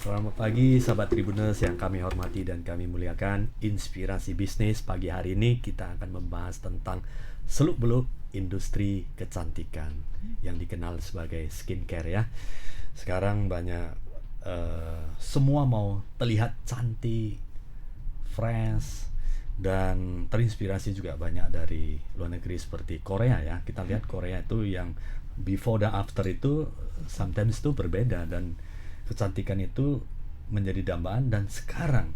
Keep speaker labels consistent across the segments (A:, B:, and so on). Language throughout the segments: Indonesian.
A: Selamat pagi sahabat Tribuners yang kami hormati dan kami muliakan. Inspirasi bisnis pagi hari ini kita akan membahas tentang seluk-beluk industri kecantikan yang dikenal sebagai skincare ya. Sekarang banyak semua mau terlihat cantik, fresh, dan terinspirasi juga banyak dari luar negeri seperti Korea ya. Kita lihat Korea itu yang before dan after itu sometimes itu berbeda, dan kecantikan itu menjadi dambaan dan sekarang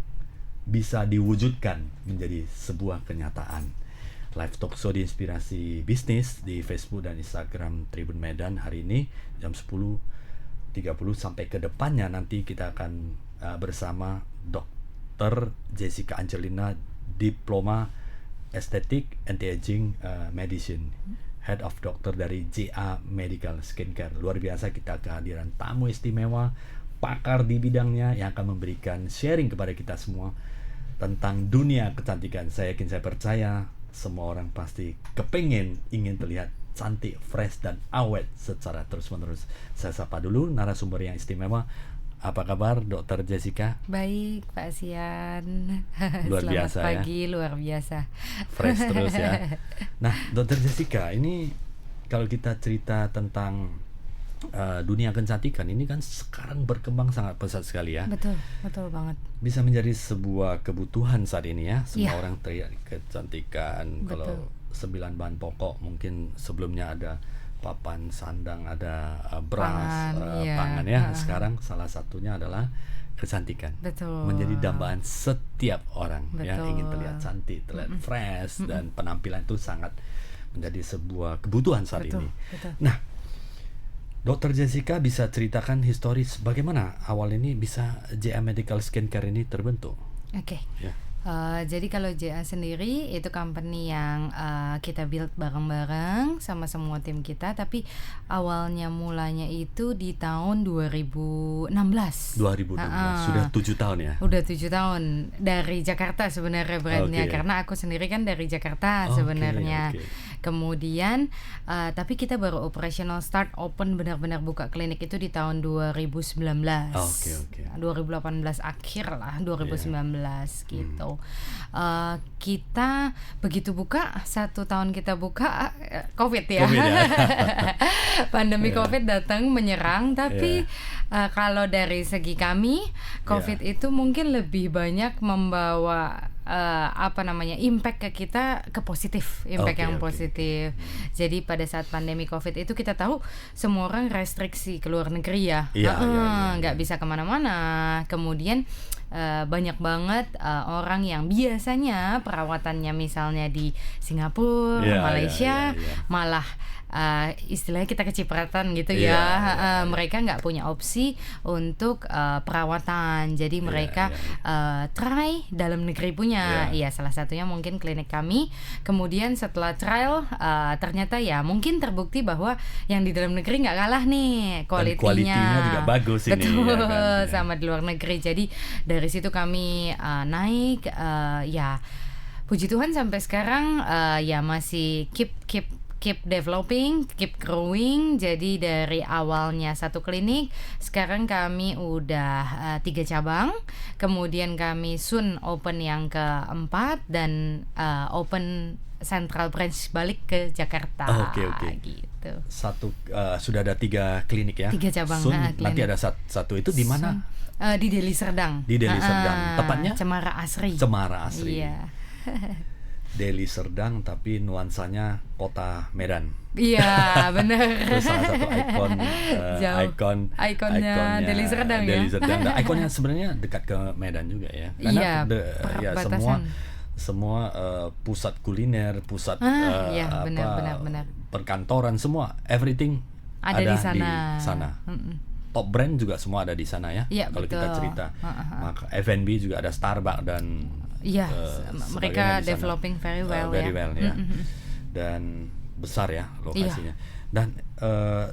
A: bisa diwujudkan menjadi sebuah kenyataan. Live talk show di Inspirasi Bisnis di Facebook dan Instagram Tribun Medan hari ini jam 10.30 sampai ke depannya nanti kita akan bersama Dr. Jessica Angelina, Diploma Estetik Anti-Aging Medicine, Head of Doctor dari JA Medical Skincare. Luar biasa, kita kehadiran tamu istimewa, pakar di bidangnya yang akan memberikan sharing kepada kita semua tentang dunia kecantikan. Saya percaya semua orang pasti ingin terlihat cantik, fresh, dan awet secara terus-menerus. Saya sapa dulu narasumber yang istimewa. Apa kabar Dr. Jessica?
B: Baik, Pak Sian.
A: Luar
B: Selamat
A: biasa
B: pagi,
A: ya.
B: luar biasa.
A: Fresh terus ya. Nah, Dr. Jessica, ini kalau kita cerita tentang dunia kecantikan ini kan sekarang berkembang sangat pesat sekali ya.
B: Betul banget.
A: Bisa menjadi sebuah kebutuhan saat ini ya. Semua
B: Iya.
A: orang terlihat kecantikan. Kalau 9 bahan pokok mungkin sebelumnya ada papan, sandang, ada beras, pangan ya. Sekarang salah satunya adalah kecantikan.
B: Betul.
A: Menjadi dambaan setiap orang ya,
B: Betul.
A: ingin terlihat cantik, terlihat fresh, dan penampilan itu sangat menjadi sebuah kebutuhan saat ini.
B: Betul.
A: Nah, Dr. Jessica bisa ceritakan historis bagaimana awal ini bisa JA Medical Skincare ini terbentuk?
B: Oke.
A: Ya.
B: Jadi kalau JA sendiri itu company yang kita build bareng-bareng sama semua tim kita, tapi awalnya mulanya itu di tahun 2016.
A: 2016, sudah 7 tahun ya?
B: Udah 7 tahun dari Jakarta sebenarnya brandnya, karena aku sendiri kan dari Jakarta sebenarnya. Kemudian tapi kita baru operational start open benar-benar buka klinik itu di tahun 2019. 2018 akhir lah, 2019 gitu. Kita begitu buka, 1 tahun kita buka COVID ya. Pandemi COVID datang menyerang, tapi kalau dari segi kami COVID itu mungkin lebih banyak membawa impact ke kita, ke positif, impact yang positif. Jadi pada saat pandemi COVID itu kita tahu semua orang restriksi ke luar negeri ya, nggak bisa kemana-mana. Kemudian banyak banget orang yang biasanya perawatannya misalnya di Singapura, Malaysia, malah istilahnya kita kecipratan gitu mereka nggak punya opsi untuk perawatan, jadi mereka try dalam negeri punya. Salah satunya mungkin klinik kami. Kemudian setelah trial ternyata ya mungkin terbukti bahwa yang di dalam negeri nggak kalah nih kualitinya
A: juga bagus ini.
B: Betul, sama di luar negeri. Jadi dari situ kami naik, puji Tuhan sampai sekarang masih keep developing, keep growing. Jadi dari awalnya 1 klinik, sekarang kami udah 3 cabang. Kemudian kami soon open yang keempat dan open central branch balik ke Jakarta. Gitu.
A: Sudah ada 3 klinik ya.
B: 3 cabang.
A: Soon, nanti ada satu itu di mana?
B: Di Deli Serdang.
A: Di Deli Serdang. Tepatnya?
B: Cemara Asri.
A: Iya. Deli Serdang tapi nuansanya kota Medan.
B: Iya, benar.
A: Itu salah satu
B: ikonnya Deli Serdang ya.
A: Deli Serdang. Dan ikonnya sebenarnya dekat ke Medan juga ya. Karena semua pusat kuliner, pusat
B: benar.
A: perkantoran, semua everything ada di sana. Top brand juga semua ada di sana ya. Kalau kita cerita. Maka F&B juga ada Starbucks dan
B: mereka developing very well
A: ya. Dan besar ya lokasinya. Dan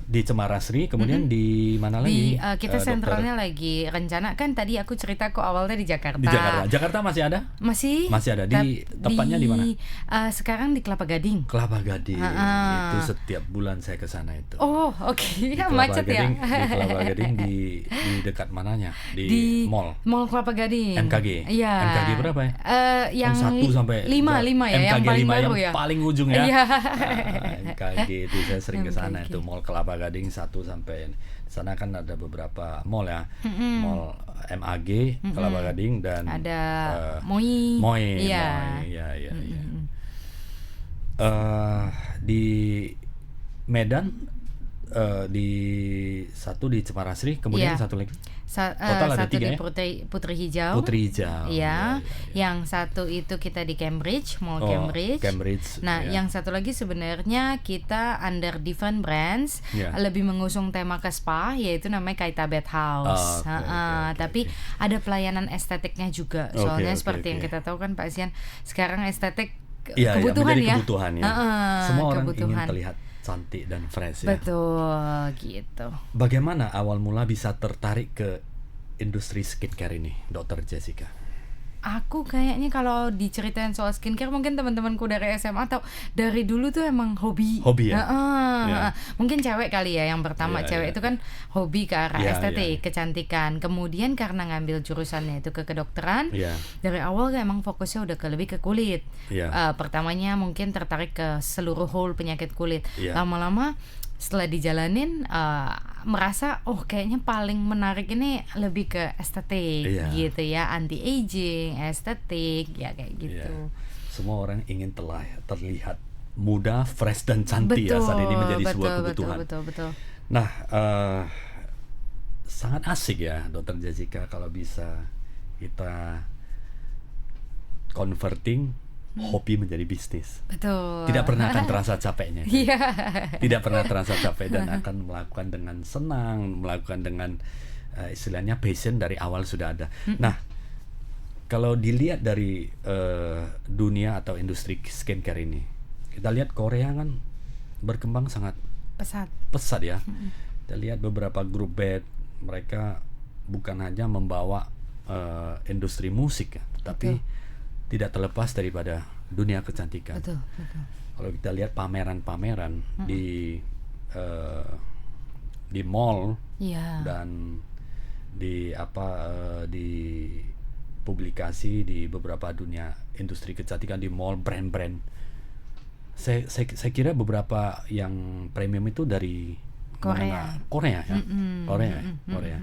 A: di Cemarasri, kemudian di mana lagi?
B: Kita
A: Dokter?
B: sentralnya lagi rencana, kan tadi aku cerita kok awalnya di Jakarta.
A: Di Jakarta. Jakarta masih ada?
B: Masih
A: Ada. Tepatnya di mana?
B: Sekarang di Kelapa Gading.
A: Kelapa Gading. Itu setiap bulan saya ke sana itu.
B: Oh, oke.
A: Di
B: Ya,
A: Kelapa
B: macet
A: Gading,
B: ya.
A: Di Kelapa Gading di dekat mananya? Di mall.
B: Mall Kelapa Gading.
A: MKG.
B: Iya.
A: MKG berapa ya?
B: Yang
A: 1 sampai
B: 5 ya, yang
A: MKG
B: paling
A: 5
B: baru
A: yang
B: ya.
A: paling ujung ya.
B: Iya.
A: MKG itu saya sering ke sana
B: MKG.
A: itu Mall Kelapa Gading 1 sampai di sana kan ada beberapa mall ya. Mall MAG Kelapa Gading dan
B: Ada Moi. Iya.
A: Iya. Di Medan di satu di Cemarasri, kemudian
B: Iya.
A: satu lagi total ada
B: Satu
A: 3
B: di
A: ya?
B: Putri Hijau.
A: Putri Hijau.
B: Iya. Yang satu itu kita di Cambridge, Mall
A: Oh,
B: Cambridge.
A: Cambridge,
B: Nah,
A: iya.
B: yang satu lagi sebenarnya kita under different brands,
A: Iya.
B: lebih mengusung tema ke spa, yaitu namanya Kaita Bed House.
A: Oh, oke.
B: Tapi ada pelayanan estetiknya juga. Soalnya
A: Oke,
B: seperti yang
A: oke.
B: kita tahu kan Pak Sian, sekarang estetik
A: Iya,
B: kebutuhan
A: menjadi
B: ya.
A: kebutuhan ya.
B: Heeh,
A: Semua orang
B: kebutuhan.
A: ingin terlihat cantik dan fresh ya.
B: Betul, gitu.
A: Bagaimana awal mula bisa tertarik ke industri skincare ini, Dokter Jessica?
B: Aku kayaknya kalau diceritain soal skincare, mungkin teman-temanku dari SMA atau dari dulu tuh emang hobi.
A: Hobi ya?
B: Heeh.
A: Ya.
B: Mungkin cewek kali ya yang pertama,
A: Iya,
B: cewek
A: iya,
B: itu kan hobi ke arah
A: Iya,
B: estetik,
A: iya.
B: kecantikan. Kemudian karena ngambil jurusannya itu ke kedokteran,
A: Iya.
B: dari awal kan emang fokusnya udah lebih ke kulit.
A: Iya.
B: Pertamanya mungkin tertarik ke seluruh whole penyakit kulit.
A: Iya.
B: Lama-lama setelah dijalanin merasa kayaknya paling menarik ini lebih ke estetik
A: Iya.
B: gitu ya, anti aging, estetik ya kayak gitu.
A: Iya. Semua orang ingin terlihat muda, fresh dan cantik ya, saat ini menjadi sebuah kebutuhan.
B: Betul.
A: Nah, sangat asik ya, Dokter Jessica, kalau bisa kita converting hobi menjadi bisnis.
B: Betul.
A: Tidak pernah akan terasa capeknya.
B: Iya.
A: Tidak pernah terasa capek dan akan melakukan dengan senang, melakukan dengan istilahnya passion dari awal sudah ada. Nah, kalau dilihat dari dunia atau industri skincare ini, kita lihat Korea kan berkembang sangat pesat ya. Kita lihat beberapa grup band, mereka bukan hanya membawa industri musik ya, tapi tidak terlepas daripada dunia kecantikan.
B: Betul.
A: Kalau kita lihat pameran-pameran di mall
B: Iya.
A: dan di di publikasi di beberapa dunia industri kecantikan di mall, brand-brand. Saya kira beberapa yang premium itu dari
B: Korea.
A: Korea ya. Korea.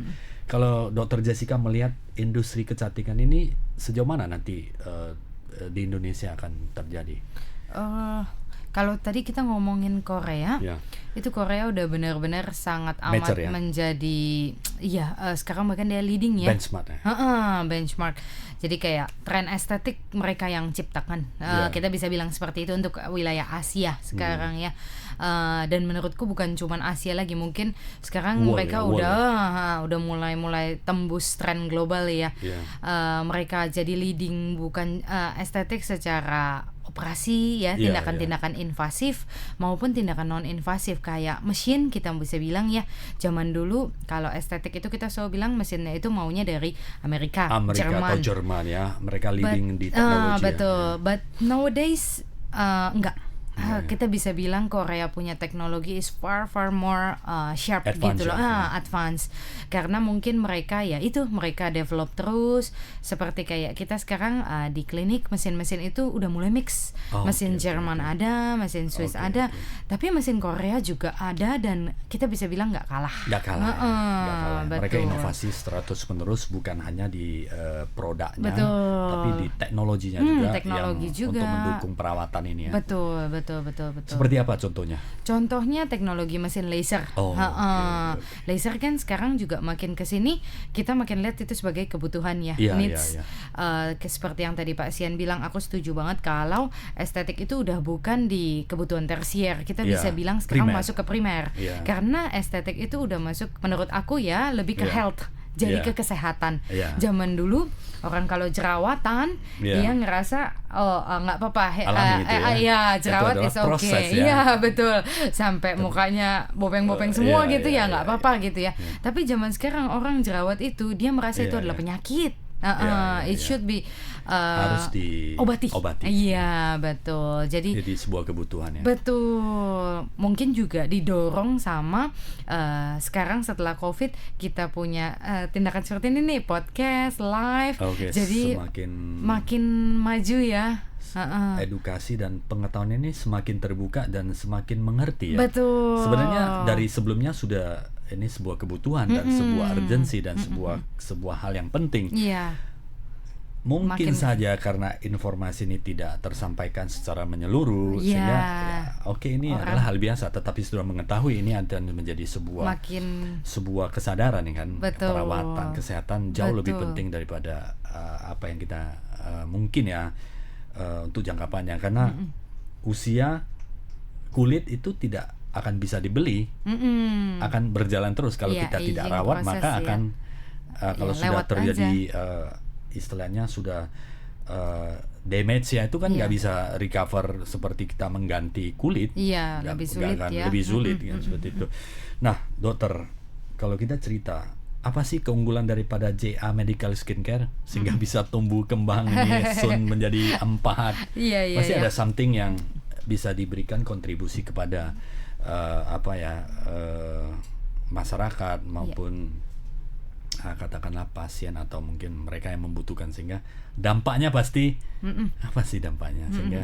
A: Kalau Dokter Jessica melihat industri kecantikan ini sejauh mana nanti di Indonesia akan terjadi?
B: Kalau tadi kita ngomongin Korea,
A: Ya.
B: itu Korea udah benar-benar sangat amat
A: Major ya?
B: menjadi, sekarang bahkan dia leading ya.
A: Benchmark ya.
B: Benchmark. Jadi kayak tren estetik mereka yang ciptakan.
A: Ya.
B: Kita bisa bilang seperti itu untuk wilayah Asia sekarang ya. Dan menurutku bukan cuman Asia lagi, mungkin sekarang
A: World
B: mereka
A: ya, world
B: udah mulai tembus tren global ya.
A: Ya.
B: Mereka jadi leading bukan estetik secara operasi ya,
A: Iya,
B: tindakan-tindakan invasif maupun tindakan non invasif kayak mesin, kita bisa bilang ya. Zaman dulu kalau estetik itu kita selalu bilang mesinnya itu maunya dari Amerika
A: Atau Jerman ya, mereka leading di teknologi.
B: betul.
A: Ya.
B: But nowadays enggak. Kita bisa bilang Korea punya teknologi is far more sharp
A: Advance
B: gitu loh,
A: ya.
B: advance. Karena mungkin mereka mereka develop terus, seperti kayak kita sekarang di klinik mesin-mesin itu udah mulai mix. Mesin Jerman ada, mesin Swiss ada, tapi mesin Korea juga ada dan kita bisa bilang nggak kalah.
A: Nggak kalah. Mereka
B: betul.
A: inovasi terus menerus, bukan hanya di produknya,
B: Betul.
A: tapi di teknologinya juga,
B: teknologi
A: yang
B: juga.
A: untuk mendukung perawatan ini ya.
B: Betul.
A: Seperti apa contohnya?
B: Contohnya teknologi mesin laser.
A: Oke.
B: Laser kan sekarang juga makin kesini, kita makin lihat itu sebagai kebutuhan ya,
A: Iya,
B: needs.
A: iya.
B: Seperti yang tadi Pak Sian bilang, aku setuju banget kalau estetik itu udah bukan di kebutuhan tersier, kita
A: Iya,
B: bisa bilang sekarang
A: primer.
B: masuk ke primer.
A: Iya.
B: Karena estetik itu udah masuk, menurut aku ya, lebih ke
A: Iya.
B: health jadi
A: Iya.
B: ke kesehatan.
A: Iya.
B: Zaman dulu orang kalau jerawatan
A: Iya.
B: dia ngerasa nggak apa-apa,
A: Alami itu ya.
B: iya
A: Itu
B: jerawat
A: adalah
B: is okay,
A: proses ya.
B: iya betul, sampai mukanya bopeng-bopeng semua
A: Iya,
B: gitu
A: iya,
B: ya nggak
A: iya,
B: apa-apa gitu ya. Tapi zaman sekarang orang jerawat itu dia merasa itu
A: Iya,
B: adalah
A: iya.
B: penyakit.
A: Iya,
B: It
A: iya.
B: should be
A: Harus
B: obati.
A: diobati.
B: Iya betul. Jadi
A: sebuah kebutuhan ya.
B: betul, mungkin juga didorong sama sekarang setelah COVID kita punya tindakan seperti ini nih, podcast, live,
A: Oke,
B: jadi makin maju ya.
A: Edukasi dan pengetahuan ini semakin terbuka dan semakin mengerti ya.
B: Betul.
A: Sebenarnya dari sebelumnya sudah ini sebuah kebutuhan dan sebuah urgensi dan sebuah hal yang penting.
B: Iya.
A: Mungkin
B: Makin-
A: saja karena informasi ini tidak tersampaikan secara menyeluruh,
B: Iya.
A: sehingga oke ini
B: Orang-
A: adalah hal biasa, tetapi sudah mengetahui ini akan menjadi sebuah kesadaran ya kan.
B: Betul.
A: Perawatan kesehatan jauh lebih
B: Betul.
A: penting daripada apa yang kita mungkin ya untuk jangka panjang, karena usia kulit itu tidak akan bisa dibeli, akan berjalan terus kalau
B: Iya,
A: kita tidak
B: aging
A: rawat,
B: process,
A: maka
B: ya.
A: akan kalau
B: Ya,
A: sudah
B: lewat
A: terjadi istilahnya sudah damage ya, itu kan nggak
B: Iya.
A: bisa recover seperti kita mengganti kulit.
B: Iya,
A: Nggak-
B: lebih
A: nggak
B: sulit
A: akan
B: ya.
A: lebih sulit kan, seperti itu. Nah dokter, kalau kita cerita apa sih keunggulan daripada JA Medical Skincare sehingga bisa tumbuh kembang ini soon menjadi 4?
B: Iya, iya,
A: Pasti
B: iya.
A: ada something yang bisa diberikan kontribusi kepada masyarakat maupun katakanlah pasien atau mungkin mereka yang membutuhkan, sehingga dampaknya pasti apa sih dampaknya sehingga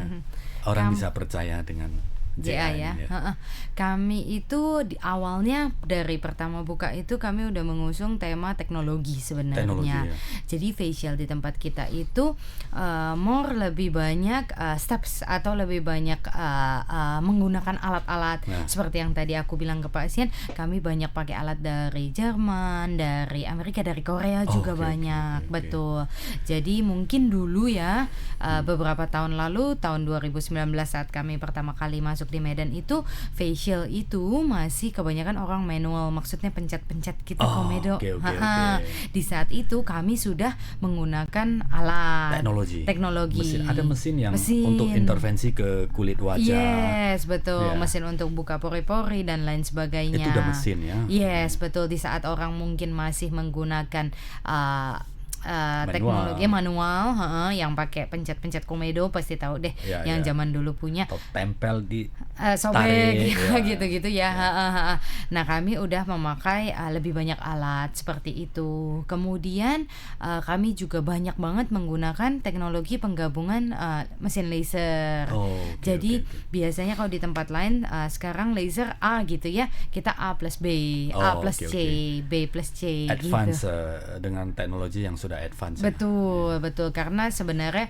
A: orang bisa percaya dengan
B: JA ya.
A: ini
B: Kami itu di awalnya dari pertama buka itu kami udah mengusung tema teknologi sebenarnya.
A: Teknologi, ya.
B: Jadi facial di tempat kita itu more lebih banyak steps atau lebih banyak menggunakan alat-alat seperti yang tadi aku bilang ke pasien. Kami banyak pakai alat dari Jerman, dari Amerika, dari Korea juga
A: oke,
B: banyak.
A: oke.
B: Betul. Jadi mungkin dulu ya beberapa tahun lalu, tahun 2019 saat kami pertama kali masuk di Medan itu, facial itu masih kebanyakan orang manual, maksudnya pencet-pencet gitu komedo.
A: oke.
B: Di saat itu kami sudah menggunakan alat teknologi.
A: Ada mesin yang untuk intervensi ke kulit wajah.
B: Yes, betul.
A: Ya.
B: Mesin untuk buka pori-pori dan lain sebagainya.
A: Itu udah mesin ya.
B: Yes, betul. Di saat orang mungkin masih menggunakan teknologi manual, yang pakai pencet-pencet komedo pasti tahu deh,
A: Ya,
B: yang
A: ya.
B: zaman dulu punya
A: Atau tempel di
B: sobek
A: tarik, ya.
B: gitu-gitu ya. Nah kami udah memakai lebih banyak alat seperti itu. Kemudian kami juga banyak banget menggunakan teknologi penggabungan mesin laser. Jadi biasanya kalau di tempat lain sekarang laser A gitu ya, kita A plus B, A plus C, B plus C
A: advance
B: gitu.
A: dengan teknologi yang sudah advance.
B: Betul karena sebenarnya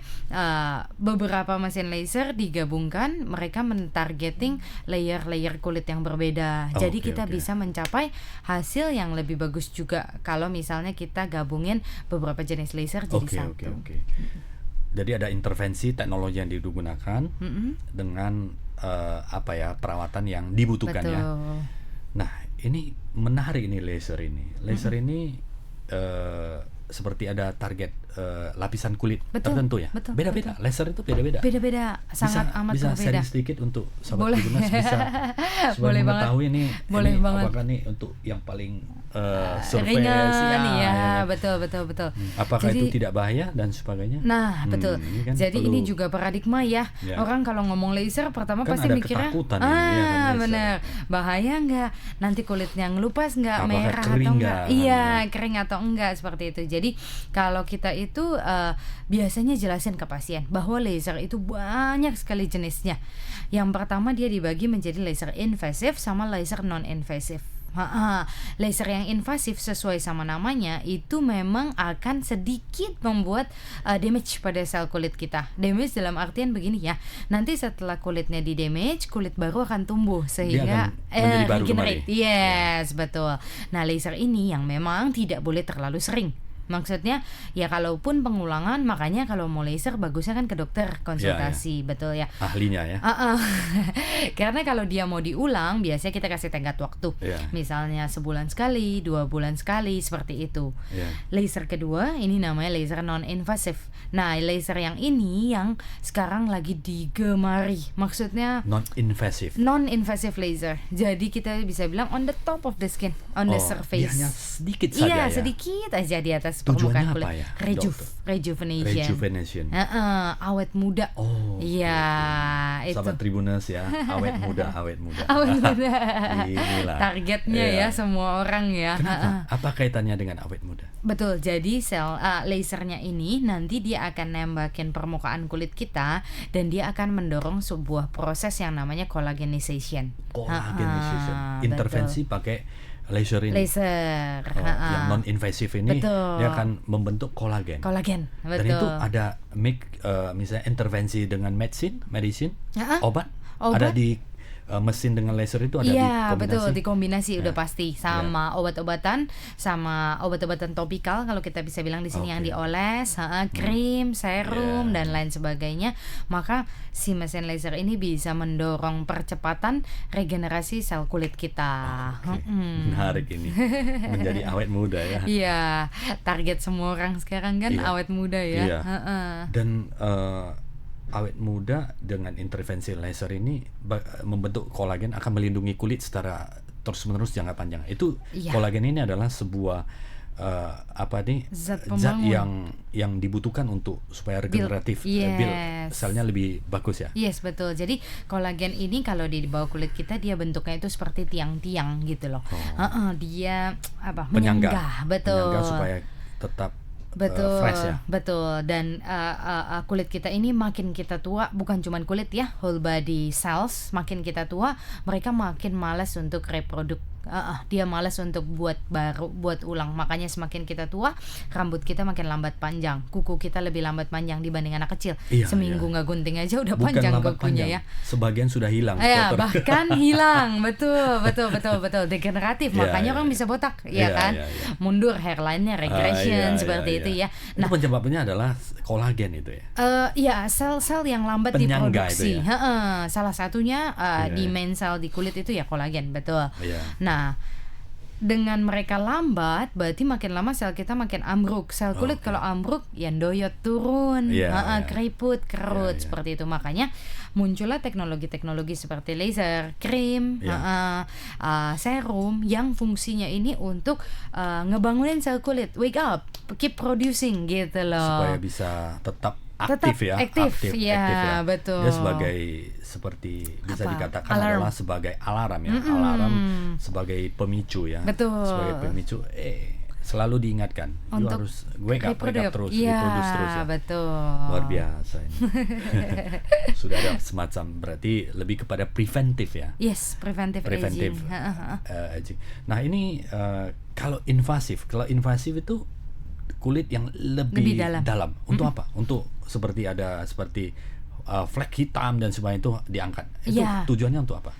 B: beberapa mesin laser digabungkan, mereka mentargeting layer-layer kulit yang berbeda. Jadi kita bisa mencapai hasil yang lebih bagus juga kalau misalnya kita gabungin beberapa jenis laser jadi satu.
A: Jadi ada intervensi teknologi yang digunakan dengan perawatan yang dibutuhkan.
B: Betul.
A: Ya. Nah ini menarik ini laser ini. Laser ini seperti ada target lapisan kulit tertentu ya. Beda-beda. Laser itu beda-beda.
B: Beda-beda, sangat amat
A: bisa
B: berbeda.
A: sharing sedikit untuk sahabat Tribuners bisa
B: Boleh
A: mengetahui ini
B: banget.
A: apakah nih untuk yang paling
B: ringan
A: ya.
B: betul.
A: Apakah
B: Jadi,
A: itu tidak bahaya dan sebagainya?
B: Nah, betul.
A: Ini kan
B: Jadi ini juga paradigma ya. Orang kalau ngomong laser pertama
A: kan
B: pasti
A: ada
B: mikirnya
A: ketakutan ini, ya kan, laser.
B: bener. Bahaya nggak? Nanti kulitnya ngelupas nggak?
A: Apakah
B: Merah
A: kering
B: atau enggak?
A: nggak?
B: Iya, kering atau enggak seperti itu. Jadi kalau kita itu biasanya jelasin ke pasien bahwa laser itu banyak sekali jenisnya. Yang pertama dia dibagi menjadi laser invasif sama laser non invasif. Laser yang invasif sesuai sama namanya itu memang akan sedikit membuat damage pada sel kulit kita. Damage dalam artian begini ya, nanti setelah kulitnya di damage, kulit baru akan tumbuh sehingga
A: menjadi baru
B: regenerate.
A: kembali.
B: Yes, betul. Nah laser ini yang memang tidak boleh terlalu sering. Maksudnya ya kalaupun pengulangan, makanya kalau mau laser bagusnya kan ke dokter konsultasi, betul ya.
A: Ahlinya ya.
B: Karena kalau dia mau diulang, biasanya kita kasih tenggat waktu. Misalnya sebulan sekali, 2 bulan sekali, seperti itu. Laser kedua ini namanya laser non-invasive. Nah, laser yang ini yang sekarang lagi digemari. Maksudnya non-invasive laser. Jadi kita bisa bilang on the top of the skin, on the surface.
A: Hanya sedikit saja
B: ya. Sedikit aja di atas permukaan kulit.
A: Ya,
B: Rejuvenation. Awet muda. Itu.
A: Sahabat Tribuners ya, awet muda. Inilah.
B: Targetnya ya semua orang ya.
A: Kenapa? Apa kaitannya dengan awet muda?
B: Betul. Jadi lasernya ini nanti dia akan nembakin permukaan kulit kita dan dia akan mendorong sebuah proses yang namanya collagenization.
A: Intervensi pakai laser ini. Yang non-invasive ini dia akan membentuk kolagen.
B: Betul.
A: Dan itu ada misalnya intervensi dengan medicine, obat. Ada di mesin dengan laser itu ada dikombinasi.
B: Betul, dikombinasi udah pasti sama obat-obatan, sama obat-obatan topikal kalau kita bisa bilang di sini yang dioles, krim, serum dan lain sebagainya. Maka si mesin laser ini bisa mendorong percepatan regenerasi sel kulit kita.
A: Menarik ini. Menjadi awet muda ya.
B: Iya, target semua orang sekarang kan awet muda ya.
A: Dan awet muda dengan intervensi laser ini membentuk kolagen akan melindungi kulit secara terus-menerus jangka panjang. Itu kolagen ini adalah sebuah zat yang dibutuhkan untuk supaya regeneratif, build selnya lebih bagus ya.
B: Yes, betul. Jadi kolagen ini kalau di bawah kulit kita dia bentuknya itu seperti tiang-tiang gitu loh. Dia menyanggah, betul.
A: Menyanggah supaya tetap fresh ya.
B: Betul. Dan kulit kita ini makin kita tua, bukan cuman kulit ya, whole body cells makin kita tua, mereka makin malas untuk reproduk. Dia malas untuk buat ulang. Makanya semakin kita tua, rambut kita makin lambat panjang, kuku kita lebih lambat panjang dibanding anak kecil. Seminggu nggak gunting aja udah
A: bukan
B: panjang
A: panjang.
B: kukunya ya.
A: Sebagian sudah hilang.
B: Bahkan hilang. Betul. Degeneratif. Makanya orang bisa botak, kan? Mundur hairline-nya, regression seperti itu ya.
A: Nah, penyebabnya adalah kolagen itu ya.
B: Sel-sel yang lambat diproduksi. Salah satunya di main sel di kulit itu ya kolagen, betul. Nah, dengan mereka lambat, berarti makin lama sel kita makin ambruk. Sel kulit kalau ambruk, ya doyot turun, keriput, kerut, seperti itu. Makanya muncullah teknologi-teknologi seperti laser, krim, serum yang fungsinya ini untuk ngebangunin sel kulit, wake up, keep producing gitu loh.
A: Supaya bisa tetap aktif ya.
B: Betul.
A: Dia seperti bisa dikatakan adalah sebagai alarm ya. Alarm sebagai pemicu ya.
B: Betul.
A: Sebagai pemicu selalu diingatkan
B: untuk
A: harus wake up terus, reproduce terus ya.
B: Betul.
A: Luar biasa ini. Sudah ada semacam, berarti lebih kepada preventif ya.
B: Yes, preventive aging.
A: Nah, ini kalau invasif itu kulit yang lebih dalam. Untuk apa? Untuk seperti flek hitam dan sebagainya itu diangkat. Itu tujuannya untuk apa?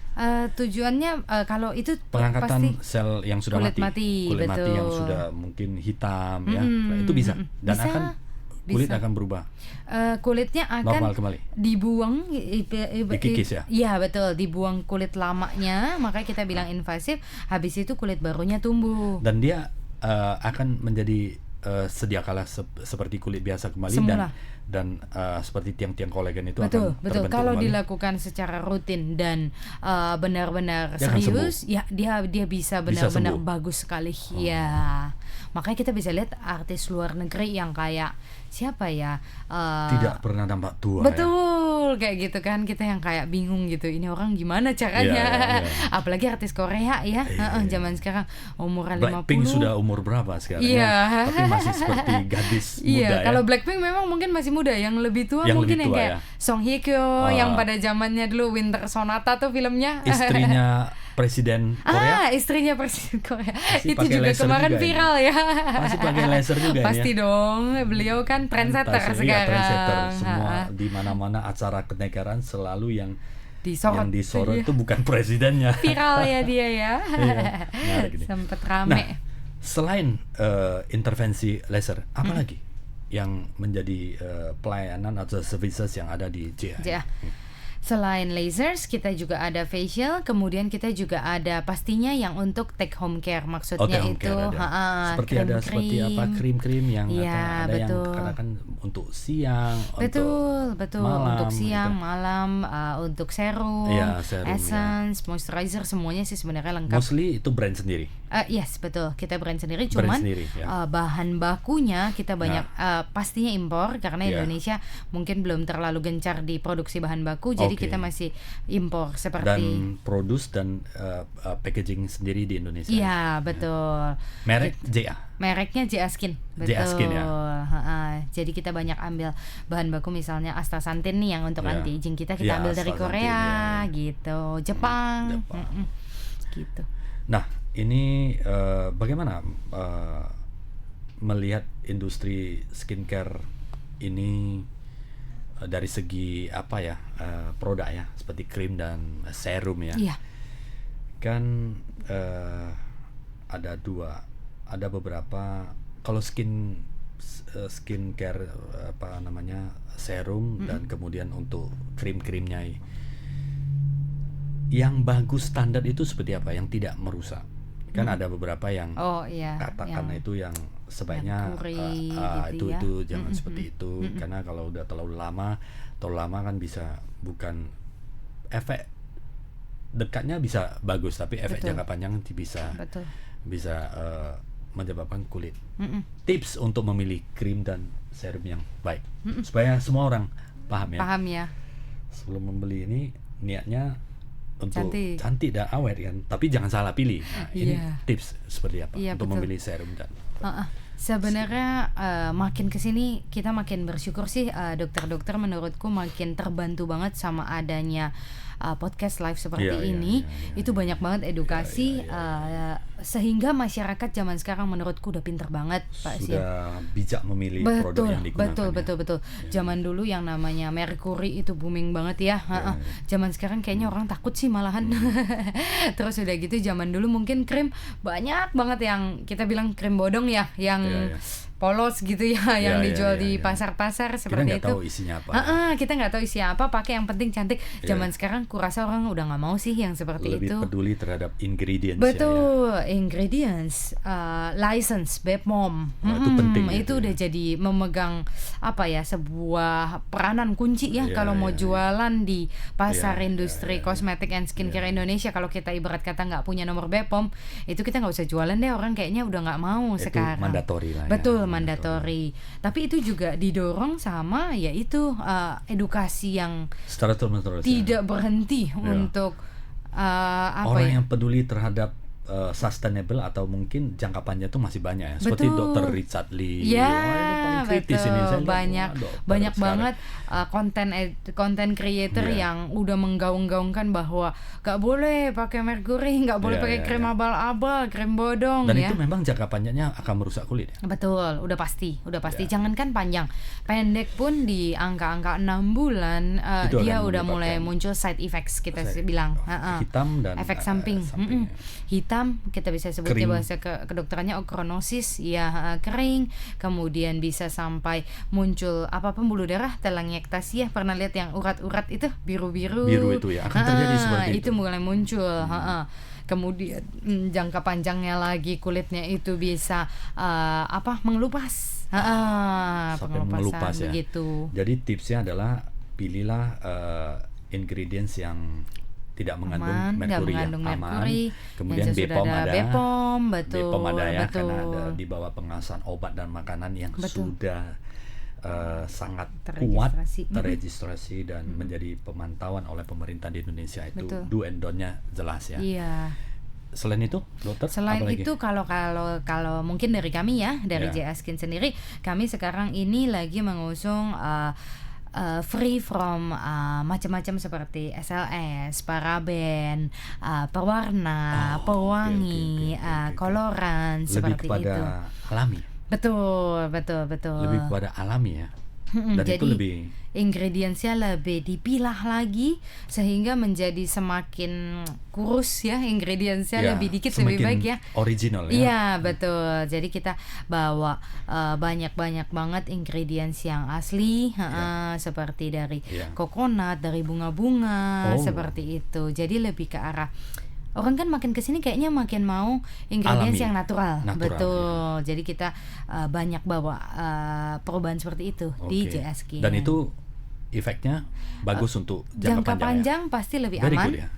B: Tujuannya kalau itu
A: pengangkatan sel yang sudah
B: kulit mati
A: yang sudah mungkin hitam ya. Itu bisa dan kulit akan berubah.
B: Kulitnya akan
A: normal kembali.
B: Dibuang,
A: dikikis ya.
B: Iya betul, dibuang kulit lamanya, makanya kita bilang invasif. Habis itu kulit barunya tumbuh.
A: Dan dia akan menjadi sedia kala seperti kulit biasa kembali. Semula. dan seperti tiang-tiang kolagen itu akan terbentuk
B: kalau
A: kembali.
B: dilakukan secara rutin dan benar-benar serius, ya dia bisa benar-benar bagus sekali. Ya, makanya kita bisa lihat artis luar negeri yang kayak siapa ya,
A: tidak pernah nampak tua.
B: Betul, kayak gitu kan, kita yang kayak bingung gitu, ini orang gimana caranya. Apalagi artis Korea ya, zaman sekarang umuran 50.
A: Blackpink sudah umur berapa sekarang? Tapi masih seperti gadis muda.
B: Kalau Blackpink memang mungkin masih muda, yang lebih tua mungkin yang kayak Song Hye Kyo yang pada zamannya dulu Winter Sonata tuh filmnya.
A: Istrinya Presiden Korea.
B: Istrinya Presiden Korea. Itu juga kemarin juga viral ya.
A: Masih pakai laser juga.
B: Pasti dong, beliau kan trendsetter sekarang.
A: Iya, trendsetter. Semua di mana-mana acara kenegaraan selalu yang disorot itu bukan presidennya.
B: Viral ya dia ya. Sempet rame.
A: Nah, Selain intervensi laser, apa lagi yang menjadi pelayanan atau services yang ada di JA?
B: Ja. Selain lasers, kita juga ada facial, kemudian kita juga ada pastinya yang untuk take home care. Maksudnya
A: home
B: itu
A: care ada. Seperti apa krim-krim yang
B: ya,
A: ada
B: betul.
A: yang kadang untuk siang,
B: Betul,
A: malam,
B: untuk siang,
A: gitu.
B: malam, untuk serum,
A: Iya, serum,
B: essence, moisturizer, semuanya sih sebenarnya lengkap.
A: Mostly itu brand sendiri.
B: Yes, betul. Kita brand sendiri,
A: Brand
B: cuman
A: sendiri, ya.
B: bahan bakunya kita banyak pastinya impor karena
A: Ya.
B: Indonesia mungkin belum terlalu gencar di produksi bahan baku, jadi
A: Oke.
B: kita masih impor
A: Dan
B: seperti.
A: produce dan packaging sendiri di Indonesia.
B: Iya, betul.
A: Merek JA.
B: Mereknya JA Skin, betul.
A: JA Skin, ya.
B: Jadi kita banyak ambil bahan baku misalnya astaxanthin nih yang untuk
A: Ya.
B: anti aging kita
A: Ya,
B: ambil dari
A: astaxanthin,
B: Korea,
A: ya.
B: gitu, Jepang,
A: Jepang.
B: gitu.
A: Nah, ini bagaimana melihat industri skincare ini dari segi apa ya, produk ya, seperti krim dan serum ya.
B: Iya.
A: Kan ada beberapa, kalau skincare apa namanya, serum dan kemudian untuk krim-krimnya, yang bagus standar itu seperti apa, yang tidak merusak. Kan ada beberapa yang
B: Oh iya.
A: katakan
B: yang-
A: itu yang sebaiknya
B: Merkuri gitu ya.
A: itu jangan seperti itu, karena kalau udah terlalu lama kan bisa, bukan efek dekatnya bisa bagus, tapi efek
B: Betul.
A: jangka panjang bisa
B: Betul.
A: menyebabkan kulit.
B: Mm-mm.
A: Tips untuk memilih krim dan serum yang baik supaya semua orang paham ya.
B: Paham ya.
A: Sebelum membeli ini niatnya untuk
B: Cantik.
A: cantik dan awet kan, tapi jangan salah pilih. Nah, ini
B: Iya.
A: tips seperti apa
B: Iya,
A: untuk
B: betul.
A: memilih serum dan
B: Sebenarnya makin kesini kita makin bersyukur sih, dokter-dokter menurutku makin terbantu banget sama adanya podcast live seperti
A: Iya, iya,
B: ini.
A: iya,
B: Itu banyak banget edukasi,
A: Iya,
B: sehingga masyarakat zaman sekarang menurutku udah pinter banget, Pak Sia.
A: sudah bijak memilih produk
B: Betul,
A: yang digunakan.
B: betul. Zaman dulu yang namanya Mercury itu booming banget ya.
A: Iya.
B: Zaman sekarang kayaknya orang takut sih malahan. Terus udah gitu zaman dulu mungkin krim banyak banget yang kita bilang krim bodong ya, yang
A: Iya.
B: polos gitu ya, yang
A: Iya,
B: dijual
A: iya,
B: di
A: iya.
B: pasar-pasar
A: Kita
B: seperti
A: nggak
B: itu.
A: tahu isinya apa.
B: Kita nggak tahu isi apa, pakai yang penting cantik.
A: Iya.
B: Zaman sekarang kurasa orang udah nggak mau sih yang seperti
A: Lebih
B: itu.
A: peduli terhadap ingredients.
B: Betul, ingredients, license, BPOM,
A: Oh, itu penting
B: itu
A: itu
B: udah
A: ya.
B: jadi memegang apa ya, sebuah peranan kunci ya
A: Iya,
B: kalau mau
A: iya,
B: jualan di pasar
A: Iya,
B: industri
A: iya, iya.
B: kosmetik and skincare Indonesia. Kalau kita ibarat kata nggak punya nomor BPOM, itu kita nggak usah jualan deh, orang kayaknya udah nggak mau
A: Itu
B: sekarang.
A: mandatory lah ya.
B: Betul, mandatory. Tapi itu juga didorong sama yaitu edukasi yang
A: Secara terus-menerus.
B: tidak berhenti
A: Iya.
B: untuk apa
A: Orang
B: ya?
A: yang peduli terhadap sustainable atau mungkin jangka panjang itu masih banyak ya. Seperti
B: Betul.
A: Dr. Richard Lee.
B: Ya,
A: Wah, itu paling kritis
B: betul.
A: ini. Saya lihat,
B: banyak
A: wah, dokter
B: banyak
A: sekarang.
B: banget konten creator
A: Iya.
B: yang udah menggaung-gaungkan bahwa gak boleh pakai merkuri, gak boleh
A: Iya,
B: pakai
A: iya,
B: krim
A: iya.
B: abal-abal, krim bodong
A: Dan
B: ya.
A: itu memang jangka panjangnya akan merusak kulit ya.
B: Betul, udah pasti.
A: Ya.
B: Jangankan panjang, pendek pun di angka-angka 6 bulan
A: Itu
B: dia
A: akan
B: udah mulai
A: menyebabkan
B: muncul side effects kita
A: Side-
B: bilang.
A: hitam dan
B: efek samping.
A: sampingnya.
B: Hitam kita bisa sebut
A: Kering.
B: bahasa kedokterannya okronosis ya, kering, kemudian bisa sampai muncul apa pembuluh darah, telangiektasia. Pernah lihat yang urat-urat itu biru-biru?
A: Biru itu ya, akan terjadi seperti itu.
B: Itu mulai muncul. Kemudian jangka panjangnya lagi kulitnya itu bisa mengelupas.
A: Sampai mengelupas ya.
B: Begitu.
A: Jadi tipsnya adalah pilihlah ingredients yang tidak mengandung
B: Aman, nggak
A: merkuri,
B: mengandung
A: yang
B: merkuri,
A: aman. Kemudian
B: yang sudah
A: BPOM
B: ada
A: ada.
B: BPOM, betul,
A: BPOM ada ya,
B: betul.
A: karena ada di bawah pengawasan obat dan makanan yang
B: Betul.
A: sudah sangat
B: Terregistrasi.
A: kuat terregistrasi dan menjadi pemantauan oleh pemerintah di Indonesia. Itu
B: Betul.
A: do and don't-nya jelas ya.
B: Iya.
A: Selain itu, dokter,
B: Selain
A: apa lagi?
B: itu kalau mungkin dari kami ya, dari
A: Ya.
B: JA Skin sendiri, kami sekarang ini lagi mengusung free from macam-macam seperti SLS, paraben, pewarna,
A: Oh,
B: pewangi,
A: oke.
B: koloran,
A: Lebih
B: seperti
A: kepada
B: itu.
A: alami.
B: Betul.
A: Lebih kepada alami ya. Dan
B: Jadi
A: itu lebih
B: ingredientsnya lebih dipilah lagi sehingga menjadi semakin kurus ya, ingredientsnya
A: ya,
B: lebih dikit lebih
A: semakin
B: baik ya.
A: original ya.
B: Iya betul. Jadi kita bawa banyak-banyak banget ingredients yang asli, seperti dari
A: Iya.
B: coconut, dari bunga-bunga,
A: Oh.
B: seperti itu. Jadi lebih ke arah orang kan makin kesini kayaknya makin mau ingredients
A: Alami.
B: yang natural,
A: Natural,
B: betul. Jadi kita banyak bawa perubahan seperti itu di
A: Oke.
B: JS Skin.
A: Dan itu efeknya bagus untuk
B: jangka
A: jangka
B: panjang pasti lebih
A: Very
B: aman.
A: good ya.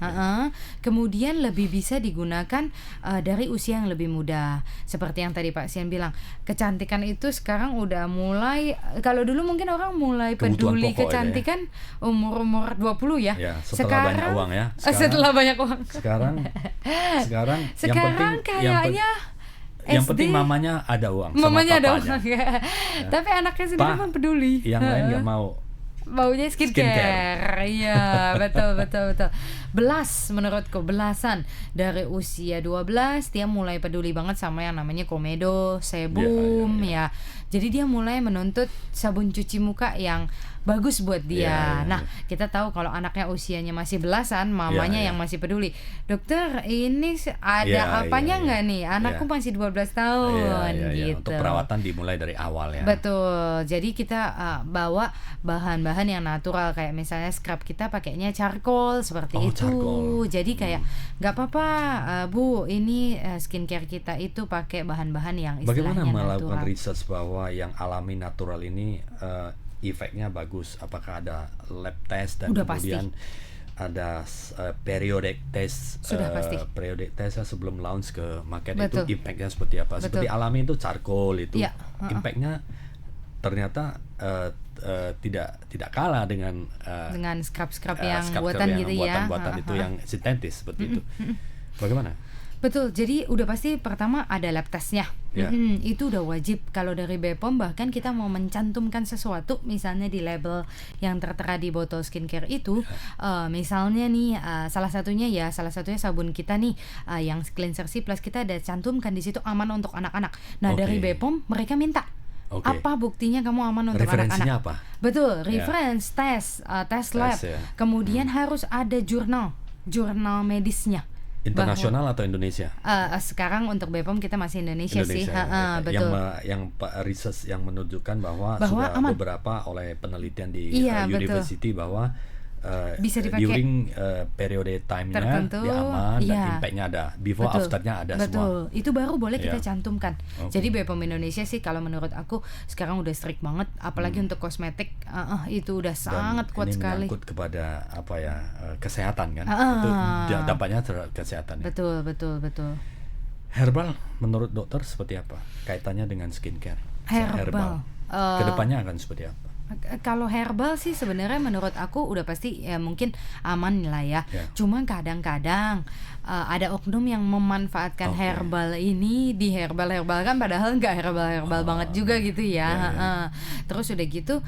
B: Kemudian lebih bisa digunakan dari usia yang lebih muda. Seperti yang tadi Pak Sian bilang, kecantikan itu sekarang udah mulai, kalau dulu mungkin orang mulai
A: Kebutuhan
B: peduli
A: pokok itu ya.
B: kecantikan umur 20 ya.
A: Ya, setelah banyak uang ya.
B: Setelah banyak uang.
A: Sekarang
B: Sekarang kayaknya
A: yang
B: SD,
A: penting mamanya ada uang
B: mamanya ada
A: sama papanya.
B: uang ya. Tapi anaknya sendiri
A: Pa,
B: pun peduli.
A: Yang lain nggak mau.
B: Maunya skincare. Iya, betul. Belas menurutku, belasan dari usia 12 dia mulai peduli banget sama yang namanya komedo, sebum ya. Jadi dia mulai menuntut sabun cuci muka yang bagus buat dia. Nah, kita tahu kalau anaknya usianya masih belasan, mamanya yang masih peduli. Dokter, ini ada apanya nggak nih? Anakku masih 12 tahun gitu.
A: Untuk perawatan dimulai dari awal ya.
B: Betul. Jadi kita bawa bahan-bahan yang natural, kayak misalnya scrub kita pakainya charcoal seperti itu.
A: Charcoal.
B: Jadi kayak nggak apa-apa, Bu, ini skincare kita itu pakai bahan-bahan yang istilahnya
A: Bagaimana melakukan
B: natural.
A: research bahwa yang alami natural ini efeknya bagus? Apakah ada lab test dan
B: Udah
A: kemudian ada periodic test?
B: Sudah pasti.
A: Periodic test sebelum launch ke market.
B: Betul.
A: Itu impactnya seperti apa?
B: Betul.
A: Seperti alami itu charcoal itu,
B: Iya,
A: impactnya ternyata tidak kalah dengan
B: scrub yang
A: scrub
B: buatan
A: yang
B: gitu ya.
A: buatan itu yang sintetis seperti itu. Bagaimana?
B: Betul, jadi udah pasti pertama ada lab testnya.
A: Ya.
B: Itu udah wajib. Kalau dari BPOM bahkan kita mau mencantumkan sesuatu, misalnya di label yang tertera di botol skincare itu, misalnya nih salah satunya sabun kita nih, yang cleanser C plus, kita ada cantumkan di situ aman untuk anak-anak. Nah dari BPOM mereka minta, apa buktinya kamu aman untuk
A: referensinya
B: anak-anak?
A: apa?
B: Betul, reference, tes lab.
A: ya.
B: Kemudian harus ada jurnal medisnya.
A: Internasional atau Indonesia?
B: Sekarang untuk BPOM kita masih Indonesia sih.
A: Ya.
B: Betul.
A: Yang research yang menunjukkan bahwa sudah
B: aman.
A: beberapa oleh penelitian di
B: Iya,
A: university bahwa
B: bisa dipakai
A: during periode time-nya
B: tertentu,
A: dia aman dan
B: iya.
A: impact-nya ada, before after-nya ada semua.
B: Betul, itu baru boleh kita cantumkan.
A: Okay.
B: Jadi BPOM Indonesia sih kalau menurut aku sekarang udah strict banget, apalagi untuk kosmetik, itu udah sangat kuat sekali.
A: Menyangkut kepada kesehatan kan, itu dampaknya terhadap kesehatan.
B: Betul.
A: Herbal menurut dokter seperti apa kaitannya dengan skincare?
B: Herbal.
A: Kedepannya akan seperti apa?
B: Kalau herbal sih sebenarnya menurut aku udah pasti ya mungkin aman lah ya. Cuma kadang-kadang ada oknum yang memanfaatkan herbal ini di herbalkan padahal nggak herbal banget juga gitu ya. Terus udah gitu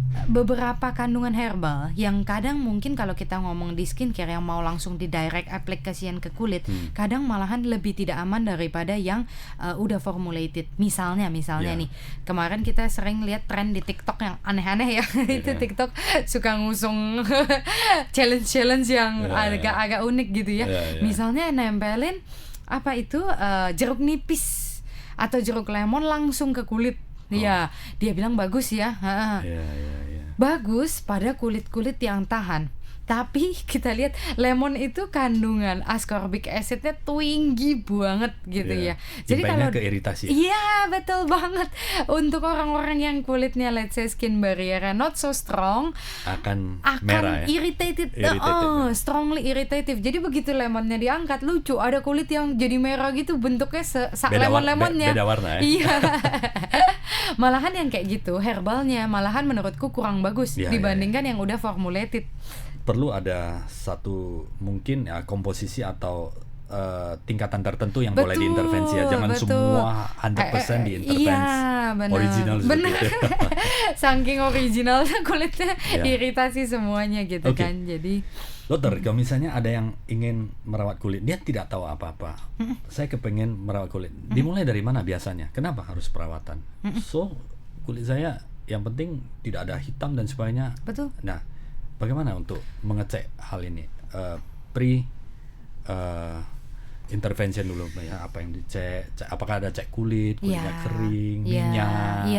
B: beberapa kandungan herbal yang kadang mungkin kalau kita ngomong di skincare yang mau langsung di direct application ke kulit, kadang malahan lebih tidak aman daripada yang udah formulated. Misalnya nih, kemarin kita sering lihat tren di TikTok yang aneh-aneh ya. Itu TikTok suka ngusung challenge yang agak unik gitu ya. Misalnya nempelin apa itu jeruk nipis atau jeruk lemon langsung ke kulit. Iya, dia bilang bagus ya. Bagus pada kulit-kulit yang tahan. Tapi kita lihat lemon itu kandungan ascorbic acidnya tinggi banget gitu ya. Jadi kalau
A: ke iritasi.
B: Iya, betul banget. Untuk orang-orang yang kulitnya let's say skin barrier not so strong
A: akan merah ya.
B: Irritated. Strongly irritative. Jadi begitu lemonnya diangkat lucu, ada kulit yang jadi merah gitu bentuknya lemon-lemonnya.
A: Beda warna ya.
B: Iya. Malahan yang kayak gitu herbalnya malahan menurutku kurang bagus dibandingkan yang udah formulated.
A: Perlu ada satu mungkin komposisi atau tingkatan tertentu yang boleh diintervensi ya. Jangan semua 100% diintervensi. Original seperti itu.
B: Saking originalnya kulitnya iritasi semuanya gitu kan. Jadi
A: dokter, kalau misalnya ada yang ingin merawat kulit, dia tidak tahu apa-apa. Saya kepengen merawat kulit. Dimulai dari mana biasanya? Kenapa harus perawatan? So, kulit saya yang penting tidak ada hitam dan sebagainya.
B: Betul.
A: Nah, bagaimana untuk mengecek hal ini? Pre intervention dulu, ya, apa yang dicek, apakah ada cek kulitnya kering, minyak,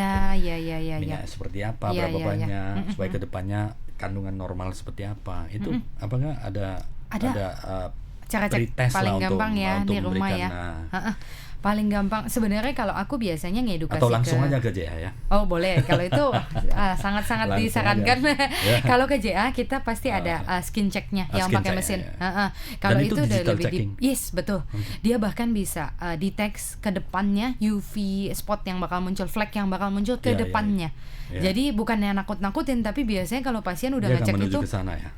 A: minyak seperti apa, berapa banyak, supaya kedepannya kandungan normal seperti apa, itu apakah ada
B: cara cek paling gampang ya di rumah ya. Paling gampang sebenarnya kalau aku biasanya ngedukasi
A: atau langsung aja ke JA ya.
B: Oh boleh, kalau itu sangat-sangat disarankan. Kalau ke JA kita pasti ada skin checknya yang pakai mesin. Kalau itu udah lebih yes betul. Dia bahkan bisa detect ke depannya UV spot yang bakal muncul, flek yang bakal muncul ke depannya. Jadi bukannya nakut-nakutin, tapi biasanya kalau pasien udah ngecek itu
A: menuju ke sana ya.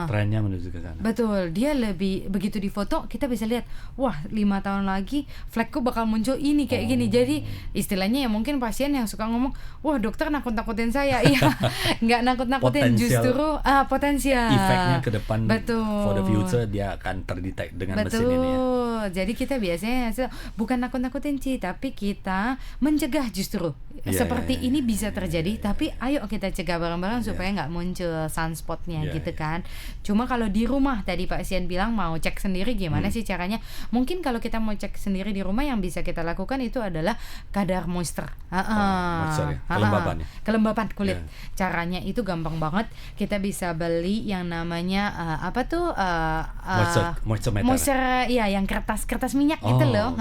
A: Trennya menuju ke sana.
B: Betul, dia lebih begitu di foto kita bisa lihat, wah 5 tahun lagi flekku bakal muncul ini kayak gini. Jadi istilahnya ya mungkin pasien yang suka ngomong, wah dokter nakut-nakutin saya. Iya, nggak nakut-nakutin, justru potensial.
A: Efeknya ke depan,
B: betul.
A: For the future dia akan terdetek dengan mesin ini ya.
B: Jadi kita biasanya bukan nakut-nakutin sih, tapi kita mencegah justru. Seperti ini bisa terjadi, tapi ayo kita cegah bareng-bareng supaya nggak muncul sunspotnya gitu kan. Cuma kalau di rumah tadi pasien bilang mau cek sendiri, gimana sih caranya? Mungkin kalau kita mau cek sendiri di rumah yang bisa kita lakukan itu adalah kadar moisture.
A: Moisture ya,
B: kelembapan kulit. Caranya itu gampang banget. Kita bisa beli yang namanya
A: moisture meter.
B: Moisture ya, yang kertas minyak gitu loh.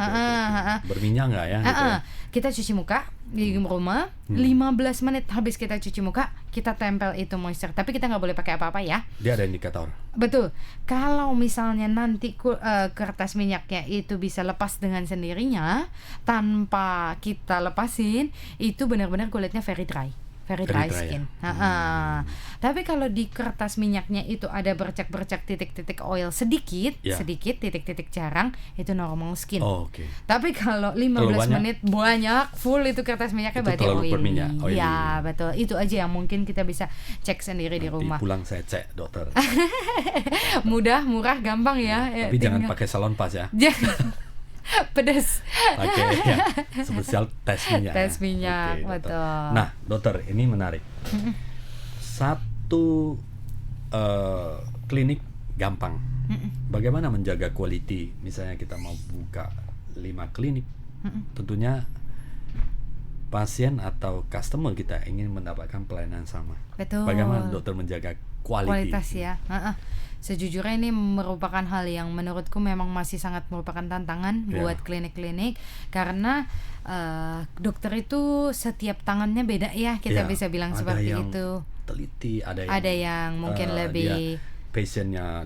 A: Berminyak nggak ya? Gitu ya?
B: Kita cuci muka di rumah, 15 menit habis kita cuci muka, kita tempel itu moisture. Tapi kita nggak boleh pakai apa-apa ya.
A: Dia ada indikator.
B: Betul. Kalau misalnya nanti kertas minyaknya itu bisa lepas dengan sendirinya tanpa kita lepasin, itu benar-benar kulitnya very dry skin. Tapi kalau di kertas minyaknya itu ada bercak-bercak titik-titik oil sedikit, titik-titik jarang, itu normal skin. Tapi kalau 15 menit banyak full itu kertas minyaknya, berarti oily. Ya betul. Itu aja yang mungkin kita bisa cek sendiri di rumah.
A: Pulang saya cek dokter.
B: Mudah, murah, gampang ya.
A: Tapi jangan pakai salon pas ya.
B: Pedas.
A: Ya. Spesial tes
B: minyak. Betul.
A: Nah, dokter, ini menarik. Satu klinik gampang. Bagaimana menjaga quality? Misalnya kita mau buka 5 klinik. Tentunya pasien atau customer kita ingin mendapatkan pelayanan sama.
B: Betul.
A: Bagaimana dokter menjaga kualitas
B: ya? Sejujurnya ini merupakan hal yang menurutku memang masih sangat merupakan tantangan buat klinik-klinik, karena dokter itu setiap tangannya beda ya, kita bisa bilang seperti itu.
A: Teliti, ada
B: yang mungkin lebih
A: pasiennya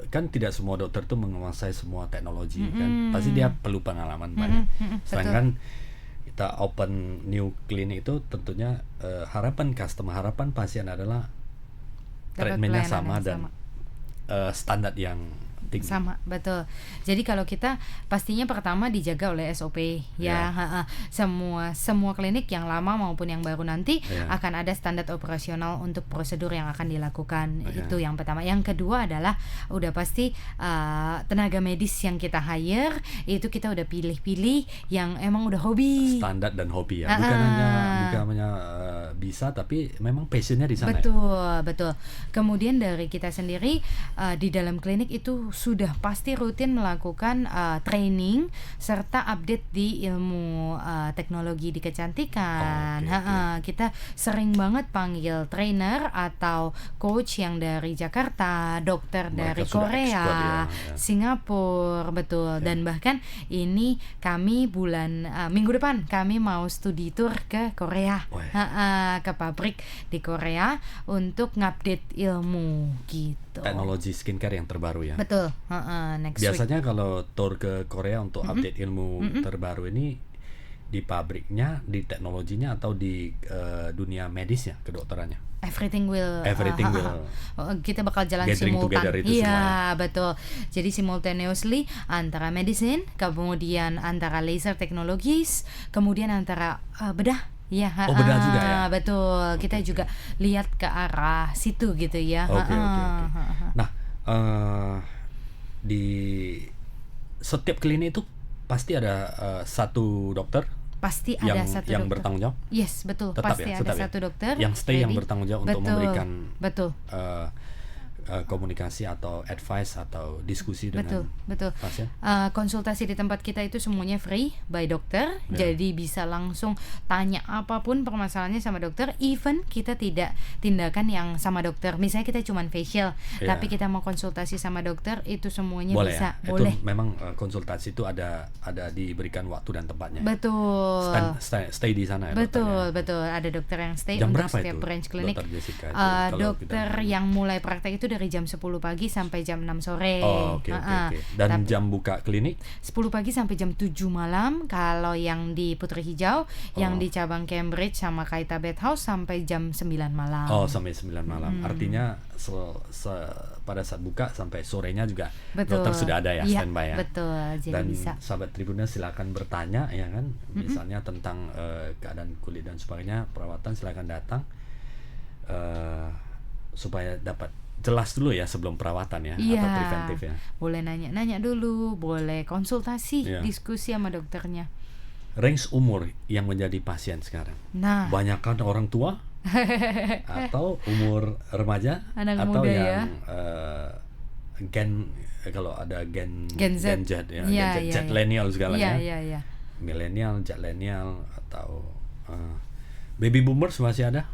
A: kan tidak semua dokter tuh menguasai semua teknologi kan, pasti dia perlu pengalaman banyak. Sedangkan kita open new clinic itu tentunya harapan pasien adalah treatmentnya sama dan standar yang tinggi.
B: Sama, betul. Jadi kalau kita pastinya pertama dijaga oleh SOP ya. Semua klinik yang lama maupun yang baru nanti akan ada standar operasional untuk prosedur yang akan dilakukan. Itu yang pertama. Yang kedua adalah udah pasti tenaga medis yang kita hire itu kita udah pilih-pilih yang emang udah hobi.
A: Standar dan hobi ya. Bukan hanya bisa, tapi memang passionnya di sana.
B: Betul. Kemudian dari kita sendiri di dalam klinik itu sudah pasti rutin melakukan training serta update di ilmu teknologi di kecantikan. Kita sering banget panggil trainer atau coach yang dari Jakarta, dokter dari Korea, Singapura, betul. Dan bahkan ini kami minggu depan kami mau studi tour ke Korea, ke pabrik di Korea untuk ngupdate ilmu gitu.
A: Teknologi skincare yang terbaru ya.
B: Betul. Next
A: Biasanya
B: week.
A: Kalau tour ke Korea untuk update ilmu terbaru ini di pabriknya, di teknologinya, atau di dunia medisnya, kedokterannya?
B: Everything will kita bakal jalan simultan. Iya, betul. Jadi simultaneously antara medicine, kemudian antara laser technologies, kemudian antara bedah. Ya,
A: bedah juga ya.
B: Betul. Kita juga lihat ke arah situ gitu ya.
A: Nah, di setiap klinik itu pasti ada satu dokter
B: pasti ada satu
A: yang
B: dokter.
A: bertanggung jawab.
B: Yes, betul.
A: Tetap
B: Pasti
A: ya,
B: ada
A: tetap ya.
B: satu dokter.
A: Yang stay yang
B: ready.
A: bertanggung jawab untuk
B: Betul,
A: memberikan
B: betul.
A: komunikasi atau advice atau diskusi dengan
B: Betul.
A: pasien.
B: Konsultasi di tempat kita itu semuanya free by dokter,
A: Ya.
B: jadi bisa langsung tanya apapun permasalahannya sama dokter. Even kita tidak tindakan yang sama dokter, misalnya kita cuman facial,
A: Ya.
B: tapi kita mau konsultasi sama dokter, itu semuanya
A: Boleh
B: bisa.
A: ya?
B: Boleh.
A: Itu memang konsultasi itu ada diberikan waktu dan tempatnya.
B: Betul.
A: Stay di sana ya.
B: Betul,
A: dokternya.
B: betul. Ada dokter yang stay
A: Jam
B: untuk
A: berapa
B: setiap
A: itu,
B: branch klinik.
A: Dokter Jessica itu, kalau
B: Dokter
A: kita-
B: yang mulai praktek itu dari jam 10 pagi sampai jam 6 sore.
A: Oh, oke. Dan
B: Tapi
A: jam buka klinik?
B: 10 pagi sampai jam 7 malam kalau yang di Putri Hijau, yang di cabang Cambridge sama Kaita Bed House sampai jam 9 malam.
A: Oh, sampai 9 malam. Artinya pada saat buka sampai sorenya juga
B: Betul.
A: dokter sudah ada ya,
B: Iya,
A: standby ya.
B: betul. Jadi
A: Dan
B: bisa.
A: sahabat Tribuners silakan bertanya ya kan, misalnya tentang keadaan kulit dan sebagainya, perawatan silakan datang supaya dapat jelas dulu ya sebelum perawatan ya,
B: Iya.
A: atau preventif ya.
B: Boleh nanya-nanya dulu, boleh konsultasi,
A: Iya.
B: diskusi sama dokternya.
A: Range umur yang menjadi pasien sekarang,
B: Nah,
A: banyakkan orang tua atau umur remaja
B: Anak
A: atau
B: muda
A: yang kalau ada gen
B: Z.
A: Z ya,
B: Iya,
A: gen Z,
B: iya,
A: Zetlenial segalanya,
B: iya.
A: milenial, Zetlenial atau baby boomers masih ada?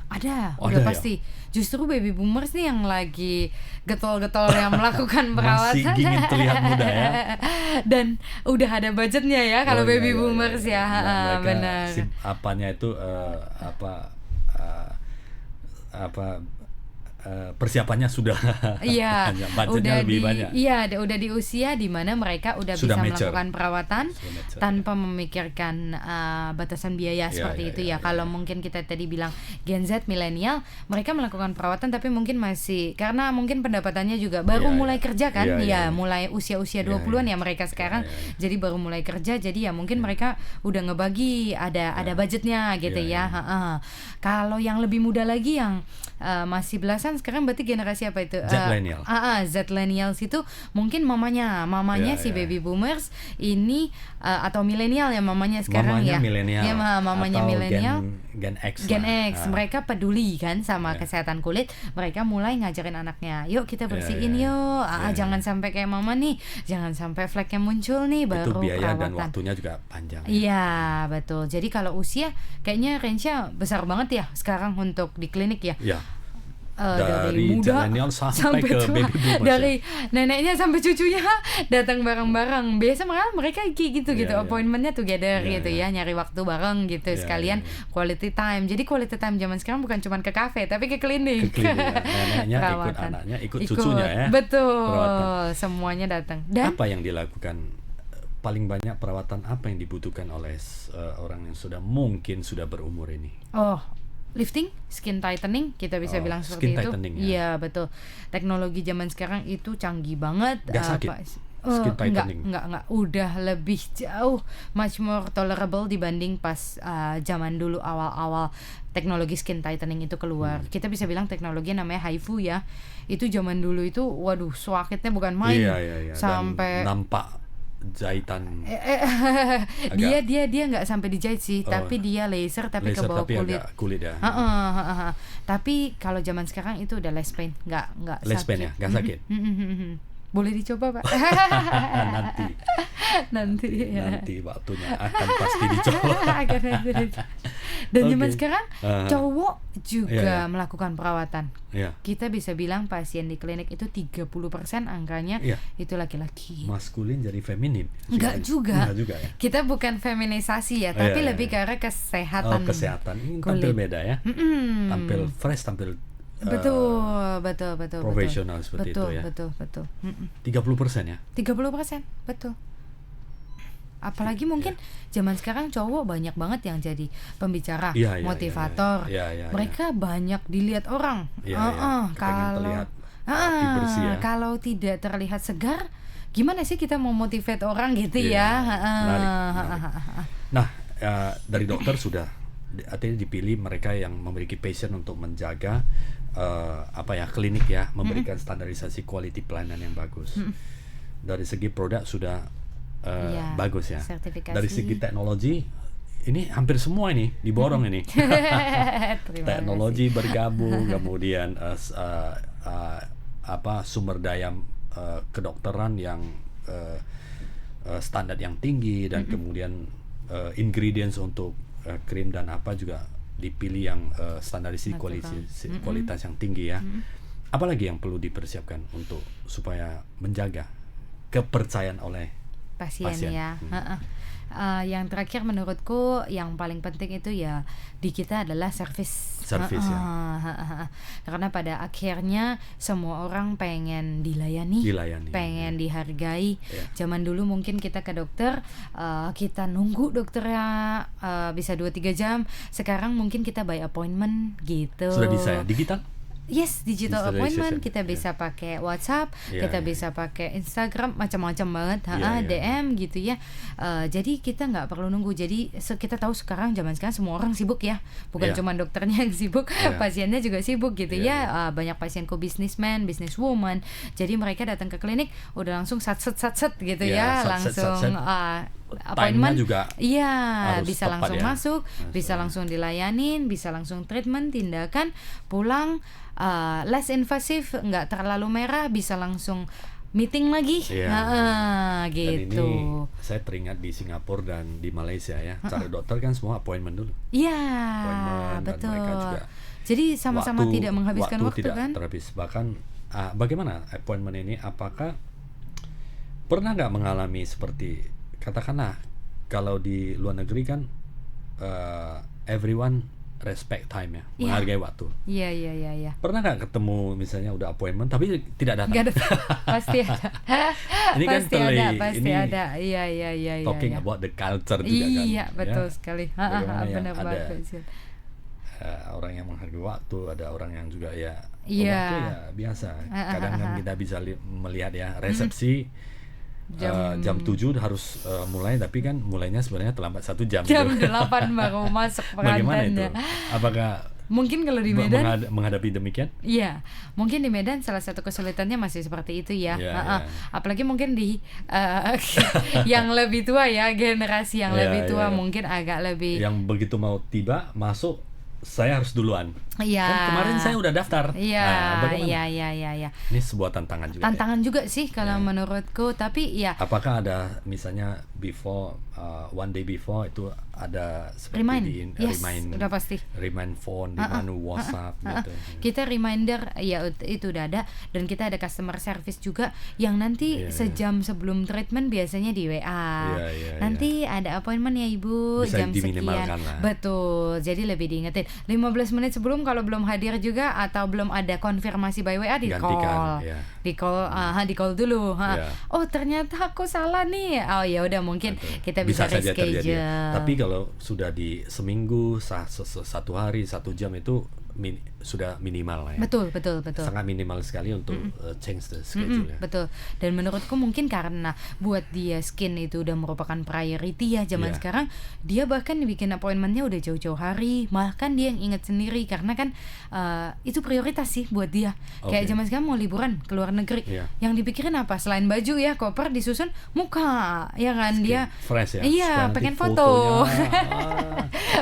B: Ada,
A: Oh,
B: udah
A: ada ya?
B: pasti. Justru baby boomers nih yang lagi getol-getol yang melakukan
A: Masih
B: perawatan.
A: ingin terlihat muda ya.
B: Dan udah ada budgetnya ya kalau
A: Oh, iya,
B: baby
A: iya,
B: boomers
A: iya.
B: ya.
A: Mereka
B: Benar.
A: apanya itu persiapannya sudah
B: Iya,
A: banyak, budgetnya lebih banyak.
B: Iya, udah di usia di mana mereka udah
A: Sudah
B: bisa
A: mature.
B: melakukan perawatan
A: Sudah mature,
B: tanpa memikirkan batasan biaya
A: Iya,
B: seperti
A: iya,
B: itu
A: iya,
B: ya. Kalau mungkin kita tadi bilang Gen Z, milenial, mereka melakukan perawatan tapi mungkin masih karena mungkin pendapatannya juga baru
A: Iya,
B: mulai
A: iya.
B: kerja kan,
A: Iya, iya, iya.
B: mulai usia-usia
A: Iya,
B: 20-an
A: iya.
B: ya mereka sekarang.
A: Iya, iya.
B: Jadi baru mulai kerja, jadi ya mungkin mereka udah ngebagi ada budgetnya gitu
A: Iya,
B: ya.
A: iya.
B: Kalau yang lebih muda lagi yang masih belasan sekarang berarti generasi apa itu?
A: Zetlenial.
B: Zetlenials itu mungkin mamanya
A: Iya,
B: si
A: iya.
B: baby boomers ini atau milenial ya mamanya sekarang
A: Mamanya
B: ya.
A: milenial.
B: Ya, mamanya
A: atau
B: milenial.
A: Gen X.
B: Gen
A: lah.
B: X, mereka peduli kan sama
A: Iya.
B: kesehatan kulit. Mereka mulai ngajarin anaknya, yuk kita bersihin
A: iya.
B: yuk.
A: Iya,
B: Jangan sampai kayak mama nih, jangan sampai fleknya muncul nih
A: Itu
B: baru
A: biaya dan
B: perawatan.
A: waktunya juga panjang.
B: Iya, betul. Jadi kalau usia kayaknya range-nya besar banget ya sekarang untuk di klinik ya.
A: Ya.
B: Dari muda
A: milenial sampai ke
B: tua.
A: baby boomers.
B: Dari neneknya sampai cucunya datang bareng-bareng. Biasa mereka kayak gitu
A: Iya, iya.
B: appointmentnya together
A: Iya,
B: gitu
A: iya.
B: ya, nyari waktu bareng gitu
A: Iya,
B: sekalian
A: iya,
B: quality time. Jadi quality time zaman sekarang bukan cuma ke kafe tapi ke klinik.
A: Ke klinik ya. Neneknya ikut
B: Perawatan.
A: anaknya, ikut cucunya ya.
B: Betul.
A: Perawatan.
B: Semuanya datang. Dan
A: Apa yang dilakukan paling banyak perawatan apa yang dibutuhkan oleh orang yang mungkin sudah berumur ini?
B: lifting, skin tightening, kita bisa bilang
A: skin
B: seperti itu.
A: tightening, ya.
B: Iya, betul. Teknologi zaman sekarang itu canggih banget.
A: Nggak sakit? Skin tightening?
B: Enggak. Udah lebih jauh, much more tolerable dibanding pas zaman dulu awal-awal teknologi skin tightening itu keluar. Kita bisa bilang teknologi namanya HIFU ya. Itu zaman dulu itu, waduh, sakitnya bukan main.
A: Iya.
B: Sampai
A: Dan nampak jahitan.
B: dia nggak sampai dijahit sih, tapi dia laser tapi ke bawah
A: tapi
B: kulit.
A: agak kulit ya.
B: Tapi kalau zaman sekarang itu udah less pain, nggak
A: Less
B: sakit.
A: pain ya, nggak sakit.
B: Boleh dicoba Pak. nanti
A: waktunya akan pasti dicoba.
B: Dan zaman
A: Oke.
B: sekarang cowok juga
A: Iya.
B: melakukan perawatan.
A: Ya,
B: Kita bisa bilang pasien di klinik itu 30% angkanya
A: Iya.
B: itu laki-laki.
A: maskulin jadi feminin.
B: Enggak juga.
A: Enggak juga ya.
B: Kita bukan feminisasi ya, tapi
A: Iya,
B: lebih
A: iya.
B: ke arah kesehatan.
A: Kesehatan ini
B: kulit.
A: tampil beda ya.
B: Mm-mm.
A: Tampil fresh, tampil
B: betul.
A: profesional seperti itu ya.
B: Betul.
A: 30% ya.
B: 30%, betul. Apalagi mungkin zaman sekarang cowok banyak banget yang jadi pembicara,
A: Iya,
B: motivator.
A: iya.
B: Mereka banyak dilihat orang.
A: Iya. Kepengen
B: Kalau
A: terlihat rapi, bersih ya.
B: kalau tidak terlihat segar, gimana sih kita mau motivate orang gitu
A: Iya,
B: ya?
A: menarik. Nah, dari dokter sudah artinya dipilih mereka yang memiliki passion untuk menjaga klinik ya, memberikan standarisasi quality pelayanan yang bagus. Dari segi produk sudah
B: Iya,
A: bagus ya.
B: sertifikasi.
A: Dari segi teknologi ini hampir semua ini diborong ini.
B: Terima
A: Teknologi bergabung, kemudian sumber daya kedokteran yang standar yang tinggi, dan kemudian ingredients untuk krim dan apa juga dipilih yang standarisasi kualitas yang tinggi ya. Apalagi yang perlu dipersiapkan untuk supaya menjaga kepercayaan oleh
B: pasien. Ya. Yang terakhir menurutku yang paling penting itu ya di kita adalah service ya. Karena pada akhirnya semua orang pengen dilayani. Pengen dihargai. Zaman dulu mungkin kita ke dokter, kita nunggu dokternya bisa 2-3 jam. Sekarang mungkin kita by appointment gitu.
A: Sudah bisa ya, digital?
B: Yes, digital appointment, kita bisa pakai WhatsApp, kita bisa pakai Instagram, macam-macam banget, DM gitu ya. Jadi kita nggak perlu nunggu. Jadi kita tahu zaman sekarang semua orang sibuk ya, bukan cuma dokternya yang sibuk, pasiennya juga sibuk gitu ya. Banyak pasienku businessman, businesswoman, jadi mereka datang ke klinik udah langsung sat gitu ya, langsung appointment
A: juga
B: bisa langsung masuk, bisa langsung dilayanin, bisa langsung treatment, tindakan, pulang, less invasif, nggak terlalu merah, bisa langsung meeting lagi. Gitu.
A: Dan ini saya teringat di Singapura dan di Malaysia ya, cari dokter kan semua appointment dulu.
B: Betul.
A: Dan mereka juga
B: jadi sama-sama tidak menghabiskan waktu
A: tidak
B: kan?
A: terhabis. Bahkan bagaimana appointment ini? Apakah pernah nggak mengalami seperti, katakanlah kalau di luar negeri kan everyone respect time ya, menghargai waktu.
B: Iya.
A: Pernah nggak ketemu misalnya udah appointment tapi tidak datang?
B: Nggak datang. Pasti ada.
A: Ini kan
B: pasti ada. Iya.
A: Talking about the culture juga kan.
B: Iya, betul sekali. Benar banget.
A: Orang yang menghargai waktu, ada orang yang juga waktu ya biasa. Kadang kan kita bisa melihat ya resepsi. Jam 7 harus mulai, tapi kan mulainya sebenarnya terlambat 1 jam.
B: Jam 8 baru masuk pengantin.
A: Bagaimana itu? Apakah
B: mungkin kalau di Medan
A: menghadapi demikian?
B: Iya, mungkin di Medan salah satu kesulitannya masih seperti itu ya. Apalagi mungkin di yang lebih tua ya, generasi yang lebih tua mungkin agak lebih.
A: Yang begitu mau tiba masuk, saya harus duluan. Kan kemarin saya udah daftar.
B: Iya.
A: Ini sebuah tantangan juga.
B: Tantangan juga sih kalau menurutku, tapi ya.
A: Apakah ada misalnya before one day before itu ada seperti
B: remind, udah pasti.
A: Remind phone, remind WhatsApp gitu.
B: Kita reminder itu udah ada, dan kita ada customer service juga yang nanti sejam sebelum treatment biasanya di WA. Nanti ada appointment ya Ibu,
A: bisa
B: jam sekian.
A: Lah.
B: Betul. Jadi lebih diingetin. 15 menit sebelum kalau belum hadir juga atau belum ada konfirmasi by WA di call. Di call dulu. Oh, ternyata aku salah nih. Oh ya udah, mungkin kita bisa reschedule.
A: Tapi kalau sudah di seminggu, 1 hari, 1 jam itu sudah minimal lah ya.
B: Betul.
A: Sangat minimal sekali untuk change the schedule ya.
B: Betul. Dan menurutku mungkin karena buat dia skin itu udah merupakan priority ya zaman sekarang, dia bahkan bikin appointmentnya udah jauh-jauh hari, bahkan dia yang inget sendiri karena kan itu prioritas sih buat dia. Kayak zaman sekarang mau liburan ke luar negeri, yang dipikirin apa? Selain baju ya, koper disusun muka, ya kan, skin dia
A: fresh ya.
B: Iya, pengen foto.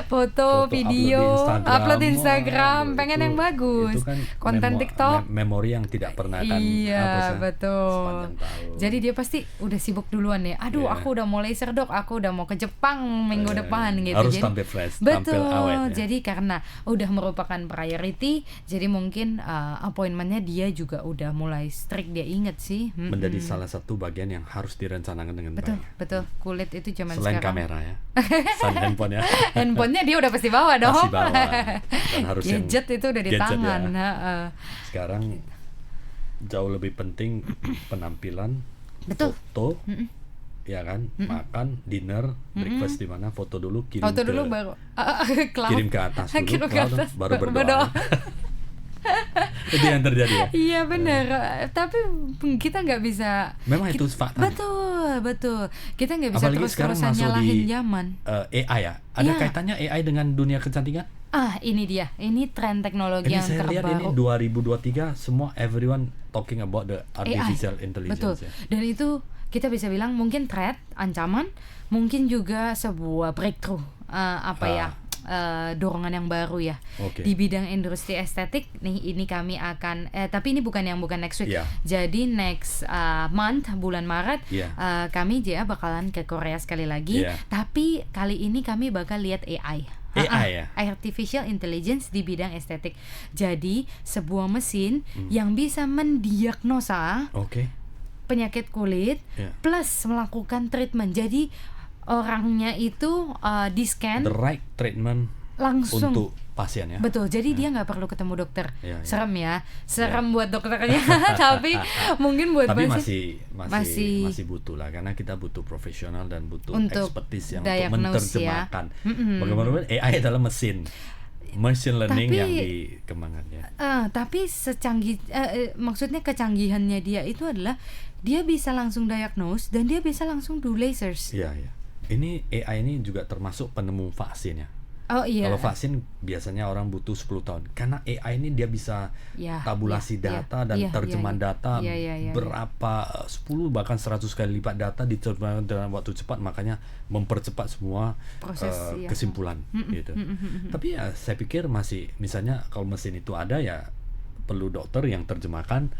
B: Foto, video, upload di Instagram, pengen yang bagus.
A: Itu kan
B: konten TikTok,
A: memori yang tidak pernah akan
B: hapus. Betul.
A: Sepanjang tahun.
B: Jadi dia pasti udah sibuk duluan nih. Aduh, aku udah mau laser dok, aku udah mau ke Jepang minggu depan gitu.
A: Harus
B: jadi
A: tampil fresh,
B: betul,
A: tampil awet ya.
B: Jadi karena udah merupakan priority, jadi mungkin appointmentnya dia juga udah mulai strict, dia inget sih.
A: Menjadi salah satu bagian yang harus direncanakan dengan baik.
B: Betul. Kulit itu zaman
A: selain
B: sekarang.
A: Kamera ya. Selain handphone ya.
B: Handphonenya dia udah pasti bawa dong.
A: Pasti bawa. Dan harus
B: gadget itu udah di tangan.
A: Ya. Sekarang jauh lebih penting penampilan, foto, ya kan, makan, dinner, breakfast di mana, foto dulu, kirim
B: baru
A: kirim ke atas dulu, baru berdoa. Itu yang terjadi ya?
B: Iya benar. Tapi kita nggak bisa.
A: Memang itu fakta.
B: Betul. Kita nggak bisa terus-terusan nyalahin zaman.
A: AI ya? Ada kaitannya AI dengan dunia kecantikan?
B: Ini dia. Ini tren teknologi yang
A: saya
B: terbaru.
A: Lihat ini 2023 semua everyone talking about the artificial intelligence.
B: Betul.
A: Ya.
B: Dan itu kita bisa bilang mungkin threat, ancaman, mungkin juga sebuah breakthrough. dorongan yang baru ya. Di bidang industri estetik nih, ini kami akan tapi ini bukan next week. Jadi next month, bulan Maret, kami JA bakalan ke Korea sekali lagi. Tapi kali ini kami bakal lihat AI ya? Artificial Intelligence di bidang estetik. Jadi sebuah mesin yang bisa mendiagnosa penyakit kulit plus melakukan treatment. Jadi orangnya itu di-scan
A: the right treatment
B: langsung
A: untuk pasien ya.
B: Betul. Jadi dia nggak perlu ketemu dokter. Serem buat dokternya. Tapi mungkin buat
A: pasien masih butuh lah, karena kita butuh profesional dan butuh expertise yang untuk menerjemahkan. Bagaimana AI adalah machine learning yang dikembangkannya.
B: Tapi maksudnya kecanggihannya dia itu adalah dia bisa langsung diagnose dan dia bisa langsung do lasers.
A: Iya. Ini AI ini juga termasuk penemu vaksin ya. Kalau vaksin biasanya orang butuh 10 tahun. Karena AI ini dia bisa tabulasi data dan terjemahan data berapa 10 bahkan 100 kali lipat data diterjemahkan dalam waktu cepat, makanya mempercepat semua proses kesimpulan gitu. Tapi ya saya pikir masih, misalnya kalau mesin itu ada ya perlu dokter yang terjemahkan,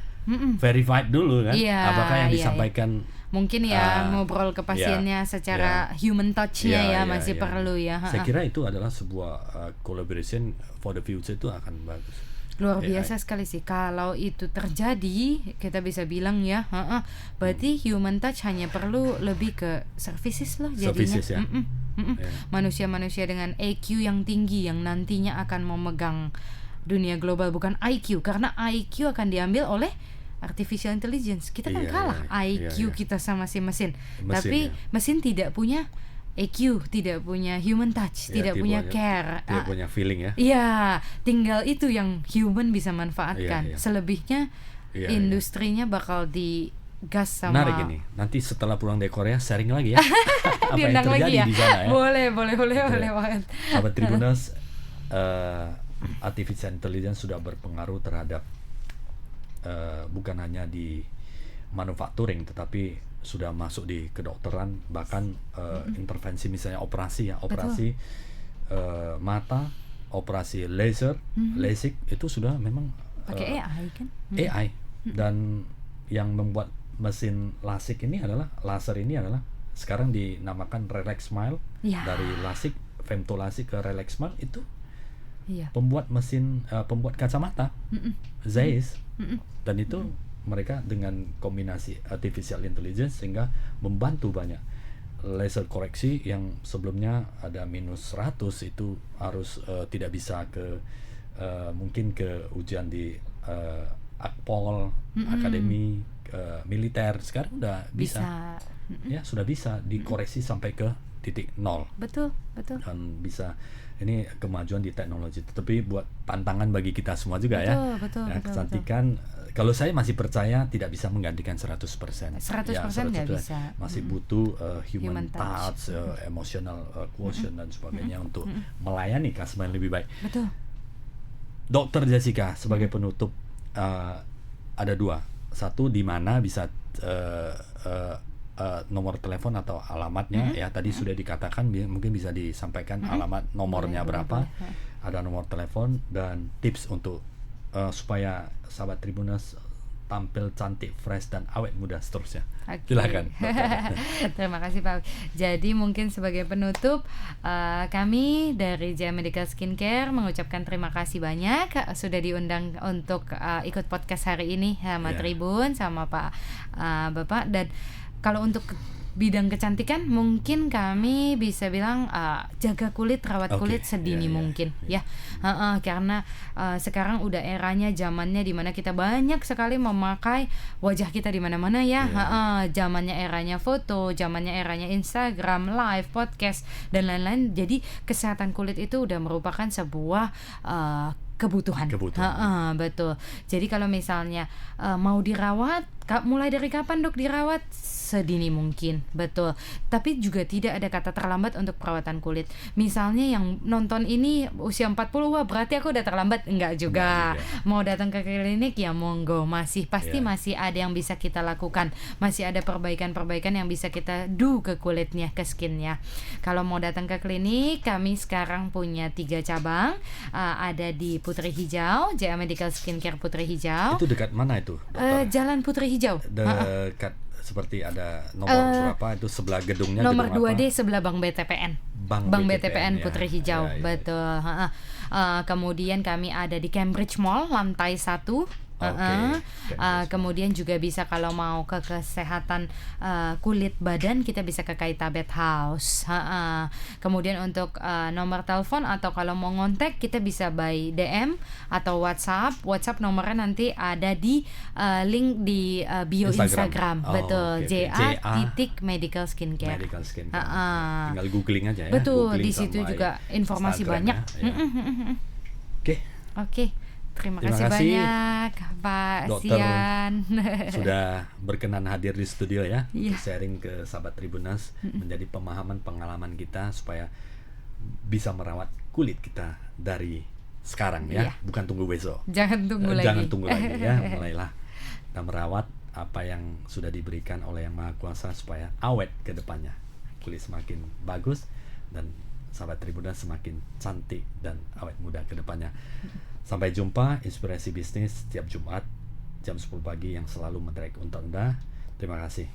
A: verified dulu kan, apakah yang disampaikan
B: mungkin ngobrol ke pasiennya secara human touch-nya masih perlu ya.
A: Saya kira itu adalah sebuah collaboration for the future, itu akan bagus.
B: Luar biasa sekali sih kalau itu terjadi, kita bisa bilang berarti human touch hanya perlu lebih ke services loh jadinya. Manusia-manusia dengan EQ yang tinggi yang nantinya akan memegang dunia global, bukan IQ, karena IQ akan diambil oleh artificial intelligence. Kita kan kalah IQ kita sama si mesin. Tapi mesin tidak punya EQ, tidak punya human touch, tidak punya care,
A: tidak punya feeling ya.
B: Iya, tinggal itu yang human bisa manfaatkan. Selebihnya industrinya bakal digas sama.
A: Menarik ini. Nanti setelah pulang dari Korea sharing lagi ya. Apa yang terjadi di sana ya.
B: Boleh banget.
A: Sahabat Tribuners, artificial intelligence sudah berpengaruh terhadap bukan hanya di manufacturing, tetapi sudah masuk di kedokteran, bahkan intervensi misalnya operasi mata, operasi laser, LASIK itu sudah memang
B: pakai AI kan?
A: AI. Dan yang membuat mesin LASIK ini adalah laser ini adalah sekarang dinamakan Relax Smile. Dari LASIK, femtolasik ke Relax Smile itu pembuat mesin pembuat kacamata Zeiss. Dan itu mereka dengan kombinasi artificial intelligence sehingga membantu banyak. Laser koreksi yang sebelumnya ada minus 100 itu harus tidak bisa ke mungkin ke ujian di Akpol, akademi militer. Sekarang udah bisa. Ya, sudah bisa dikoreksi sampai ke titik 0.
B: Betul.
A: Dan bisa, ini kemajuan di teknologi, tetapi buat tantangan bagi kita semua juga.
B: Betul.
A: Kecantikan, kalau saya masih percaya tidak bisa menggantikan 100%.
B: 100% nggak bisa.
A: Masih butuh human touch, emotional quotient dan sebagainya untuk melayani customer yang lebih baik.
B: Betul.
A: Dokter Jessica, sebagai penutup, ada dua. Satu, di mana bisa nomor telepon atau alamatnya ya tadi sudah dikatakan, mungkin bisa disampaikan alamat, nomornya berapa, ada nomor telepon dan tips untuk supaya sahabat Tribuners tampil cantik, fresh dan awet muda seterusnya. Silakan.
B: Terima kasih Pak. Jadi mungkin sebagai penutup, kami dari JA Medical Skincare mengucapkan terima kasih banyak sudah diundang untuk ikut podcast hari ini sama Tribun, sama Pak Bapak. Dan kalau untuk bidang kecantikan mungkin kami bisa bilang jaga kulit, rawat kulit sedini mungkin ya. Karena sekarang udah eranya, zamannya dimana kita banyak sekali memakai wajah kita di mana-mana ya. Zamannya eranya foto, zamannya eranya Instagram, live, podcast dan lain-lain. Jadi kesehatan kulit itu udah merupakan sebuah kebutuhan. Betul. Jadi kalau misalnya mau dirawat Mulai dari kapan Dok dirawat? Sedini mungkin, betul. Tapi juga tidak ada kata terlambat untuk perawatan kulit. Misalnya yang nonton ini usia 40, wah berarti aku udah terlambat. Enggak juga. Mau datang ke klinik ya monggo, pasti masih ada yang bisa kita lakukan. Masih ada perbaikan-perbaikan yang bisa kita do ke kulitnya, ke skinnya. Kalau mau datang ke klinik, kami sekarang punya 3 cabang. Ada di Putri Hijau, JA Medical Skincare Putri Hijau.
A: Itu dekat mana itu, Dokter?
B: Jalan Putri Hijau.
A: Dekat seperti ada nomor berapa itu sebelah gedungnya,
B: nomor
A: gedung
B: 2D sebelah Bank BTPN. Bank BTPN Putri Hijau, betul. Kemudian kami ada di Cambridge Mall lantai 1. Kemudian juga bisa kalau mau ke kesehatan kulit badan, kita bisa ke Kaitabet House. Kemudian untuk nomor telepon atau kalau mau ngontek kita bisa by DM atau WhatsApp nomornya nanti ada di link di bio Instagram. Betul, JA titik medical skincare.
A: Tinggal googling aja ya.
B: Betul, di situ juga informasi banyak. Oke. Terima kasih banyak Pak
A: Dokter
B: Sian
A: sudah berkenan hadir di studio ya, sharing ke sahabat Tribuners, menjadi pemahaman pengalaman kita supaya bisa merawat kulit kita dari sekarang ya, bukan tunggu besok.
B: Jangan tunggu lagi
A: ya, mulailah kita merawat apa yang sudah diberikan oleh Yang Maha Kuasa supaya awet ke depannya. Kulit semakin bagus dan sahabat Tribuners semakin cantik dan awet muda ke depannya. Sampai jumpa, Inspirasi Bisnis setiap Jumat jam 10 pagi yang selalu menderek untuk Anda. Terima kasih.